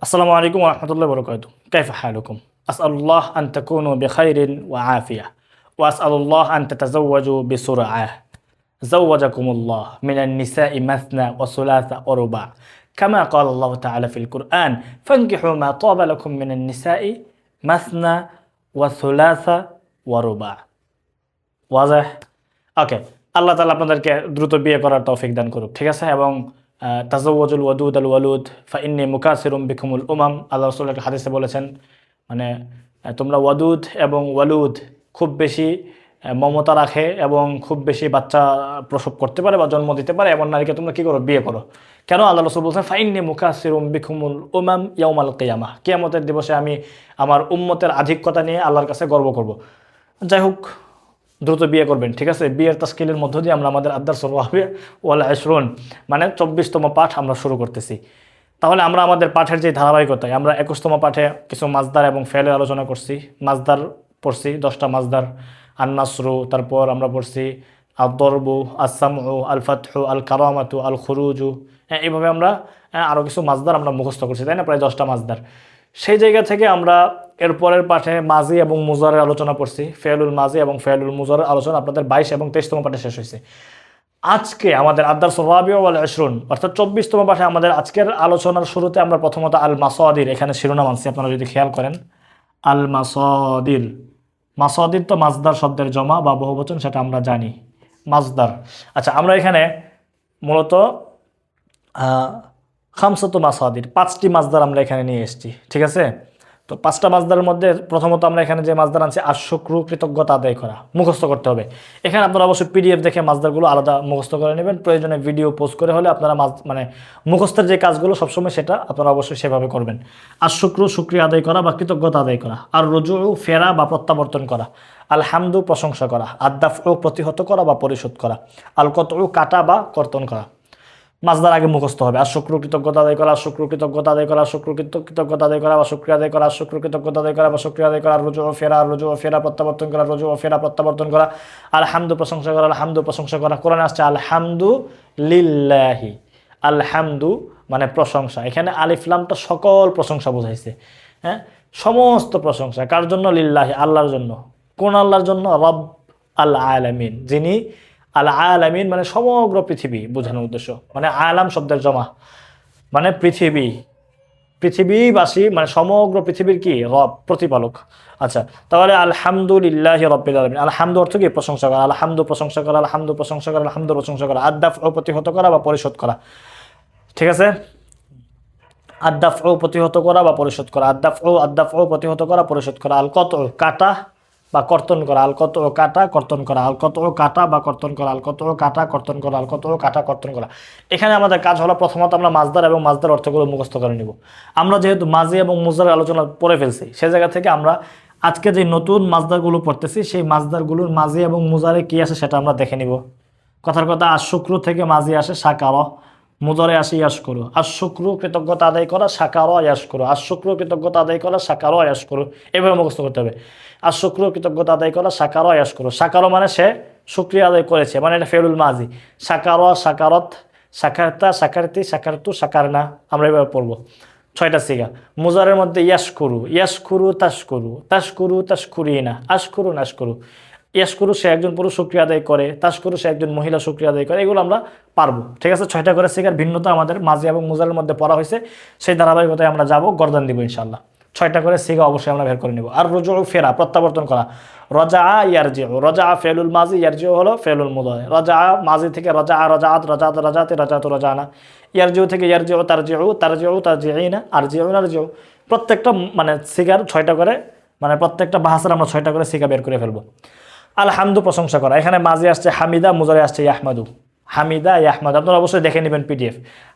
السلام عليكم ورحمة الله وبركاته. كيف حالكم؟ أسأل الله أن تكونوا بخير وعافية، وأسأل الله أن تتزوجوا بسرعة. زوجكم الله من النساء مثنى وثلاث ورباع، كما قال الله تعالى في القرآن: فانكحوا ما طاب لكم من النساء مثنى وثلاث ورباع. واضح؟ ওকে, আল্লাহ তাআলা আপনাদেরকে দ্রুত বিয়ে করার তৌফিক দান করুক, ঠিক আছে? এবং তাজাওয়াজুল ওয়াদুদ আল ওয়ালুদ ফাইন্নী মুকাসিরুম বিকুমুল উমাম, আল্লাহ রাসূল একটা হাদিসে বলেছেন, মানে তোমরা ওয়াদুদ এবং ওয়ালুদ খুব বেশি মমতা রাখে এবং খুব বেশি বাচ্চা প্রসব করতে পারে বা জন্ম দিতে পারে এমন নারীকে তোমরা কী করো? বিয়ে করো। কেন? আল্লাহ রাসূল বলছেন ফাইন্নী মুকাসিরুম বিকুমুল উমাম ইয়াউমাল কিয়ামাহ, কিয়ামতের দিবসে আমি আমার উম্মতের আধিক্যতা নিয়ে আল্লাহর কাছে গর্ব করব। যাই হোক, দ্রুত বিয়ে করবেন, ঠিক আছে? বিয়ের তাশকিলের মধ্য দিয়ে আমরা আমাদের আদ-দারসুর রাবিউ ওয়াল 20 মানে 24তম পাঠ আমরা শুরু করতেছি। তাহলে আমরা আমাদের পাঠের যে ধারাবাহিকতায় আমরা 21তম পাঠে কিছু মাজদার এবং ফেলের আলোচনা করছি। মাজদার পড়ছি 10টা মাজদার, আন-নাসরু, তারপর আমরা পড়ছি আদ-দরবু, আস-সামউ, আল-ফাতহু, আল-কারামাতু, আল-খুরুজু। এইভাবে আমরা আরও কিছু মাজদার আমরা মুখস্থ করছি, তাই না? প্রায় 10টা মাজদার। সেই জায়গা থেকে আমরা এরপরের পাঠে মাজি এবং মুজারের আলোচনা করছি। ফেলুল মাজি এবং ফেলুল মুজারের আলোচনা আপনাদের 22 এবং 23তম পাঠে শেষ হয়েছে। আজকে আমাদের আদ-দারসুর রাবিউ ওয়াল 20 অর্থাৎ 24তম পাঠে আমাদের আজকের আলোচনার শুরুতে আমরা প্রথমত আল মাসাদির, এখানে শিরোনাম আনছি, আপনারা যদি খেয়াল করেন, আল মাসাদির। মাসাদির তো মাজদার শব্দের জমা বা বহুবচন, সেটা আমরা জানি, মাজদার। আচ্ছা, আমরা এখানে মূলত খামসাতু মাসাদির, 5টি মাজদার আমরা এখানে নিয়ে এসেছি, ঠিক আছে? তো 5টা মাজদারের মধ্যে প্রথমত আমরা এখানে যে মাজদার আনছি, আশ-শুকরু, কৃতজ্ঞতা আদায় করা, মুখস্থ করতে হবে। এখানে আপনারা অবশ্যই পিডিএফ দেখে মাজদারগুলো আলাদা মুখস্থ করে নেবেন, প্রয়োজনে ভিডিও পোস্ট করে হলে আপনারা মানে মুখস্থের যে কাজগুলো সবসময় সেটা আপনারা অবশ্যই সেভাবে করবেন। আশ-শুকরু, শুকরিয়া আদায় করা বা কৃতজ্ঞতা আদায় করা। আর রুজু, ফেরা বা প্রত্যাবর্তন করা। আল-হামদু, প্রশংসা করা। আদ-দাফউ, প্রতিহত করা বা পরিশোধ করা। আল-কতউ, কাটা বা কর্তন করা। মাজদার আগে মুখস্থ হবে। আর শুক্র, কৃতজ্ঞতা আদায় করা, শুক্র, কৃতজ্ঞতা আদায় করা, শুক্র, কৃতজ্ঞতা আদায় করা বা শুক্রিয়া আদায় করা, শুক্র, কৃতজ্ঞতা আদায় করা বা শুক্রিয়া আদায় করা। রুজু ও ফেরা, রুজু ও ফেরা, প্রত্যাবর্তন করা, রুজু ও ফেরা, প্রত্যাবর্তন করা। আলহামদু, প্রশংসা করা, আলহামদু, প্রশংসা করা। কোরআনে আসছে আলহামদু লিল্লাহি। আলহামদু মানে প্রশংসা। এখানে আলিফ লামটা সকল প্রশংসা বোঝাইছে, হ্যাঁ? সমস্ত প্রশংসা কার জন্য? লিল্লাহি, আল্লাহর জন্য। কোন আল্লাহর জন্য? রব আল আলামিন, যিনি আল আলামিন মানে সমগ্র পৃথিবী বোঝানোর উদ্দেশ্য, মানে আলাম শব্দের জমা, মানে পৃথিবী, পৃথিবীবাসী মানে সমগ্র পৃথিবীর কি? রব, প্রতিপালক। আচ্ছা, তাহলে আলহামদুলিল্লাহি রাব্বিল আলামিন। আলহামদু অর্থ কি? প্রশংসা করা। আলহামদু, প্রশংসা করা, আলহামদু, প্রশংসা করা, আলহামদু, প্রশংসা করা। আদ-দাফউ, প্রতিহত করা বা পরিশোধ করা, ঠিক আছে? আদ-দাফউ, প্রতিহত করা বা পরিশোধ করা। আদ-দাফউ, প্রতিহত করা, পরিশোধ করা। আল-কতউ, কাটা বা কর্তন করা। আল-কতউ, কাটা, কর্তন করা। আল-কতউ, কাটা বা কর্তন করা। আল-কতউ, কাটা, কর্তন করা। আল-কতউ, কাটা, কর্তন করা। এখানে আমাদের কাজ হলো প্রথমত আমরা মাজদার এবং মাজদার অর্থগুলো মুখস্থ করে নিব। আমরা যেহেতু মাজি এবং মুজারের আলোচনা পড়ে ফেলছি, সে জায়গা থেকে আমরা আজকে যে নতুন মাজদারগুলো পড়তেছি, সেই মাজদারগুলোর মাজি এবং মুজারে কী আসে সেটা আমরা দেখে নিব। কথার কথা, আশ-শুকরু থেকে মাজি আসে শাকারা, মুজারে আসে ইয়াশকুরু। আশ-শুকরু, কৃতজ্ঞতা আদায় করা, শাকারা ইয়াশকুরু। আশ-শুকরু, কৃতজ্ঞতা আদায় করা, শাকারা ইয়াশকুরু। এভাবে মুখস্থ করতে হবে। আশ-শুকরু, কৃতজ্ঞতা আদায় করা, শাকারা ইয়াশকুরু। শাকারা মানে সে শুকরিয়া আদায় করেছে, মানে এটা ফেলুল মাজি। শাকারা, শাকারত, শাকারতা, শাকারতি, শাকারতু, শাকারনা, আমরা এভাবে পড়বো। 6টা সিগা। মুজারের মধ্যে ইয়াশকুরু, ইয়াশকুরু, তাশকুরু, তাশকুরু, তাশকুরিনা, আশকুরু, নাশকুরু। ইয়াশকুরু সে একজন পুরুষ শুকরিয়া আদায় করে, তাশকুরু সে একজন মহিলা শুকরিয়া আদায় করে। এগুলো আমরা পারবো, ঠিক আছে? 6টা করে সিগার ভিন্নতা আমাদের মাজি এবং মুজারের মধ্যে পড়া হয়েছে, সেই ধারাবাহিকতায় আমরা যাব, গর্দান দিব ইনশাআল্লাহ। 6টা করে সিগা অবশ্যই আমরা বের করে নিব। আর রুজু, ফেরা, প্রত্যাবর্তন করা। রজা ইয়ারজিউ, রজা ফেলুল মাজি, ইয়ারজিউ হলো ফেলুল মুদারি। রজা মাজি থেকে রজা, রজাআত, রজাআত, রজাতে, রজাতু, রজানা। ইয়ারজিউ থেকে ইয়ারজিউ, তারজিউ, তারজিউ, তারজিইনা, আরজিউ, আরজিউ। প্রত্যেকটা মানে সিগার 6টা করে, মানে প্রত্যেকটা বাহাসের আমরা 6টা করে সিগা বের করে ফেলবো। আলহামদু, প্রশংসা করা। এখানে মাজি আসছে হামিদা, মুজারে আসছে ইয়াহমাদু। হামিদা, ইয়াহমাদু, আপনারা অবশ্যই দেখে নেবেন পিডিএফ।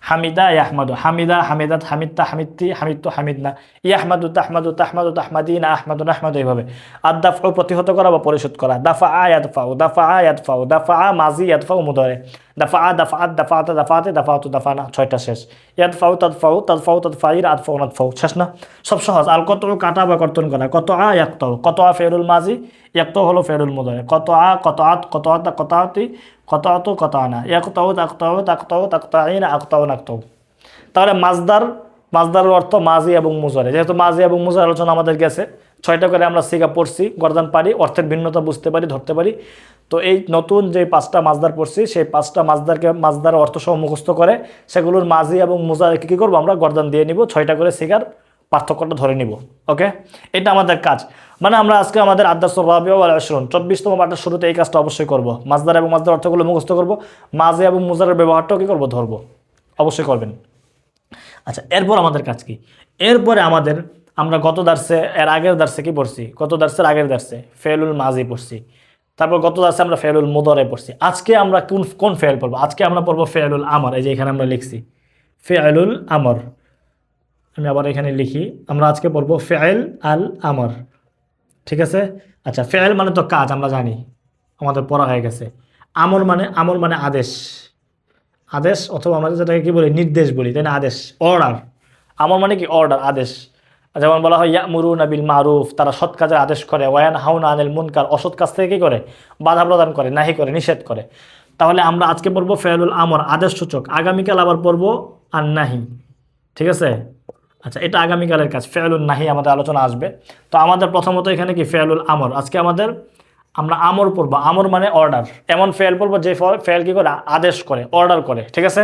হামিদা, ইয়াহমাদু। হামিদা, হামিদাত, হামিদতা, হামিদতি, হামিদতু, হামিদনা। ইয়াহমাদু, তাহমাদু, তাহমাদু, তাহমাদিনা, আহমাদু, নাহমাদু, এইভাবে। আদ-দাফউ, প্রতিহত করা বা পরিশোধ করা। দাফা ইয়াদফাউ, দাফা ইয়াদফাউ, দাফা মাজি, ইয়াদফাউ মুদারে। দাফা, দাফাত, দাফাতা, দাফাতে, দাফাতু, দাফানা। 6টা শেষ। ইয়াদফাউ, তাদফাউ, তাদফাউ, তাদফাইর, আদফাউ, নাদফাউ, শেষ না? সব সহজ। আল-কতউ, কাটা বা কর্তন করা। কতআ, ইয়াকতাউ। কতআ ফেলুল মাজি, ইয়াকতাউ হলো ফেলুল মুদারে। কতআ, কতআত, কতআতা, কতআতি, কতআতু, কতআনা। ইয়াকতাউ, তাকতাউ, তাকতাউ, তাকতাইনা, আকতাউ, নাকতাউ। তাহলে মাজদার মাজদারের অর্থ মাজি এবং মুজারে, যেহেতু মাজি এবং মুজার আলোচনা আমাদের গেছে, 6টা করে আমরা সিগা পড়ছি, গর্দান পারি, অর্থের ভিন্নতা বুঝতে পারি, ধরতে পারি। তো এই নতুন যে 5টা মাজদার পড়ছি, সেই 5টা মাজদার অর্থ সহ মুখস্থ করে সেগুলোর মাজি এবং মুজারকে কী করবো আমরা গর্দান দিয়ে নিব, 6টা করে সিগার পার্থক্যটা ধরে নিব। ওকে, এটা আমাদের কাজ। মানে আমরা আজকে আমাদের আদ্দাসুর রাবিউ ওয়াল আশরুন 24তম পাঠের শুরুতে এই কাজটা অবশ্যই করব। মাজদার এবং মাজদার অর্থগুলো মুখস্থ করব, মাজি এবং মুজারের ব্যবহারটাও কী করবো, ধরবো, অবশ্যই করবেন। আচ্ছা, এরপর আমাদের কাজ কি? এরপরে আমরা গত দার্সে, এর আগের দার্সে কি পড়ছি, গত দার্সের আগের দার্সে ফেলুল মাজি পড়ছি, তারপর গত দার্সে আমরা ফেলুল মুদরে পড়ছি। আজকে আমরা কোন ফেল পড়বো? আজকে আমরা পড়বো ফেলুল আমর। এই যে এখানে আমরা লিখছি ফেলুল আমর, আমি আবার এখানে লিখি, আমরা আজকে পড়বো ফেল আল আমর। ঠিক আছে? আচ্ছা, ফেল মানে তো কাজ, আমরা জানি, আমাদের পড়া হয়ে গেছে। আমর মানে আদেশ, আদেশ, অথবা আমরা যেটাকে কি বলি, নির্দেশ বলি, তাই না? আদেশ, অর্ডার। আমর মানে কি? অর্ডার, আদেশ। যেমন বলা হয় ইয়ামুরুনা বিল মারুফ, তারা সৎ কাজের আদেশ করে, ওয়ায়ানহাউনা আনিল মুনকার, অসৎ কাজ থেকে কি করে, বাধা প্রদান করে, নাহি করে, নিষেধ করে। তাহলে আমরা আজকে পড়বো ফেলুল আমর, আদেশ সূচক। আগামীকাল আবার পড়বো আর নাহি। ঠিক আছে? আচ্ছা, এটা আগামীকালের কাজ। ফেলুল নাহি আমাদের আলোচনা আসবে। তো আমাদের প্রথমত এখানে কি ফেলুল আমর, আজকে আমরা আমর পড়বো। আমর মানে অর্ডার, এমন ফেল পড়বো যে ফেল কি করে, আদেশ করে, অর্ডার করে। ঠিক আছে?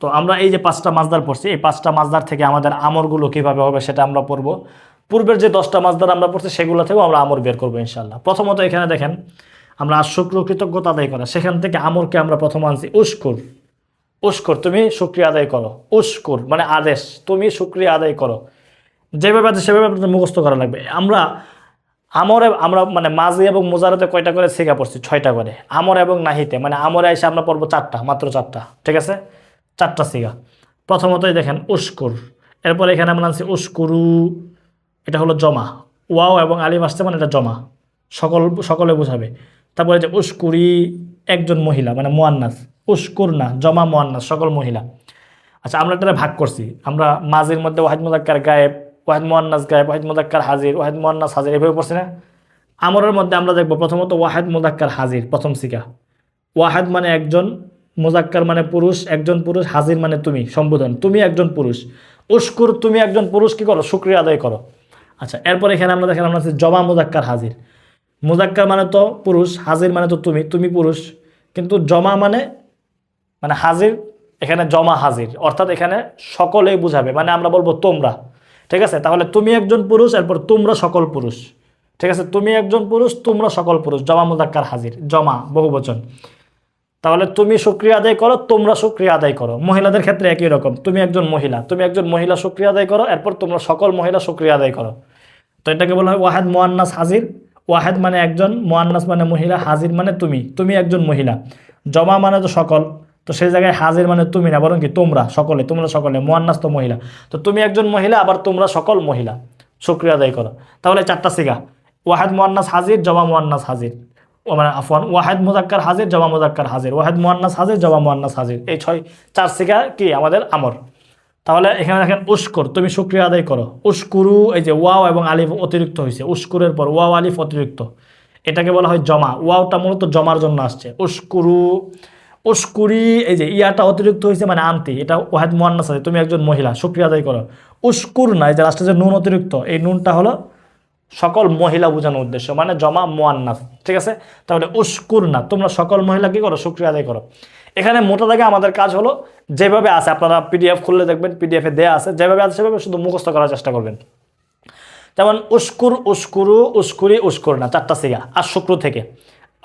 তো আমরা এই যে 5টা মাজদার পড়ছি, এই 5টা মাজদার থেকে আমাদের আমরগুলো কিভাবে হবে সেটা আমরা পড়বো। পূর্বের যে 10টা মাজদার আমরা পড়ছি সেগুলো থেকেও আমরা আমর বের করবো ইনশাল্লাহ। প্রথমত এখানে দেখেন, আমরা শুকর কৃতজ্ঞতা আদায় করা, সেখান থেকে আমরকে আমরা প্রথম আনছি উস্কুর। উস্কুর, তুমি শুকরিয়া আদায় করো। উস্কুর মানে আদেশ, তুমি শুকরিয়া আদায় করো। যেভাবে আছে সেভাবে আপনাদের মুখস্থ করা লাগবে। আমরা মানে মাজি এবং মুজারাতে কয়টা করে সিগা পড়ছি? 6টা করে। আমর এবং নাহিতে মানে আমরে এসে আমরা পড়বো 4টা, মাত্র 4টা। ঠিক আছে? 4টা সিগা। প্রথমতই দেখেন উস্কুর, এরপর এখানে আমরা আনছি উস্কুরু, এটা হলো জমা, ওয়াও এবং আলিফ আসছে মানে এটা জমা, সকলে বোঝাবে। তারপরে যে উস্কুরি, একজন মহিলা মানে মুয়ান্নাস। উস্কুর না, জমা মুয়ান্নাস, সকল মহিলা। আচ্ছা, আমরা এটা ভাগ করছি, আমরা মাজির মধ্যে ওয়াহিদ মুযাক্কার গায়েব, ওয়াহিদ মুয়ান্নাস গায়েব, ওয়াহিদ মুযাক্কার হাজির, ওয়াহিদ মুয়ান্নাস হাজির, এভাবে পড়ছি না? আমরের মধ্যে আমরা দেখবো প্রথমত ওয়াহিদ মুযাক্কার হাজির, প্রথম সিগা। ওয়াহিদ মানে একজন, মুযাক্কার মানে পুরুষ, একজন পুরুষ, হাজির মানে তুমি, সম্বোধন, তুমি একজন পুরুষ। উস্কুর, তুমি একজন পুরুষ কি করো, শুকরিয়া আদায় করো। আচ্ছা, এরপর এখানে আমরা দেখেন, আমরা জমা মুযাক্কার হাজির। মুযাক্কার মানে তো পুরুষ, হাজির মানে তো তুমি পুরুষ, কিন্তু জমা মানে হাজির, এখানে জমা হাজির, অর্থাৎ এখানে সকলেই বুঝাবে, মানে আমরা বলবো তোমরা। ঠিক আছে? তাহলে তুমি একজন পুরুষ, এরপর তোমরা সকল পুরুষ। ঠিক আছে? তুমি একজন পুরুষ, তোমরা সকল পুরুষ, জমা মুযাক্কার হাজির, জমা বহুবচন। তাহলে তুমি শুকরিয়া আদায় করো, তোমরা শুকরিয়া আদায় করো। মহিলাদের ক্ষেত্রে একই রকম, তুমি একজন মহিলা শুকরিয়া আদায় করো, এরপর তোমরা সকল মহিলা শুকরিয়া আদায় করো। তো এটাকে বলা হয় ওয়াহিদ মুয়ান্নাস হাজির। ওয়াহিদ মানে একজন, মুয়ান্নাস মানে মহিলা, হাজির মানে তুমি একজন মহিলা, জমা মানে তো সকল, তো সেই জায়গায় হাজির মানে তুমি না, বরং কি তোমরা সকলে, মুয়ান্নাস তো মহিলা, তো তুমি একজন মহিলা, আবার তোমরা সকল মহিলা শুকরিয়া আদায় করো। তাহলে 4টা সিগা, ওয়াহিদ মুয়ান্নাস হাজির, জমা মুয়ান্নাস হাজির, আফওয়ান ওয়াহিদ মুযাক্কার হাজির, জমা মুযাক্কার হাজির, ওয়াহিদ মুয়ান্নাস হাজির, জমা মুয়ান্নাস হাজির, এই 4 সিগা কি আমাদের আমর। তাহলে এখানে দেখেন উস্কুর, তুমি শুকরিয়া আদায় করো। উস্কুরু, এই যে ওয়াও এবং আলিফ অতিরিক্ত হয়েছে, উস্কুরের পর ওয়াও আলিফ অতিরিক্ত, এটাকে বলা হয় জমা। ওয়াওটা মূলত জমার জন্য আসছে। উস্কুরু, উস্কুরি, এই যে ইয়াটা অতিরিক্ত হয়েছে মানে আনতি, এটা ওয়াহিদ মুয়ান্নাস আছে, তুমি একজন মহিলা শুকরিয়া আদায় করো। উস্কুর না, এই যে লাস্টে যে নুন অতিরিক্ত, এই নুনটা হলো সকল মহিলা বোঝানোর উদ্দেশ্য, মানে জমা মুয়ান্নাস। ঠিক আছে? তাহলে উস্কুর না, তোমরা সকল মহিলা কি করো, শুকরিয়া আদায় করো। এখানে মোটা দাগে আমাদের কাজ হলো যেভাবে আছে, আপনারা পিডিএফ খুললে দেখবেন পিডিএফে দেয়া আছে, যেভাবে আছে সেভাবে শুধু মুখস্থ করার চেষ্টা করবেন। যেমন উস্কুর, উস্কুরু, উস্কুরি, উস্কুর না, 4টা সিগা। আর শুক্র থেকে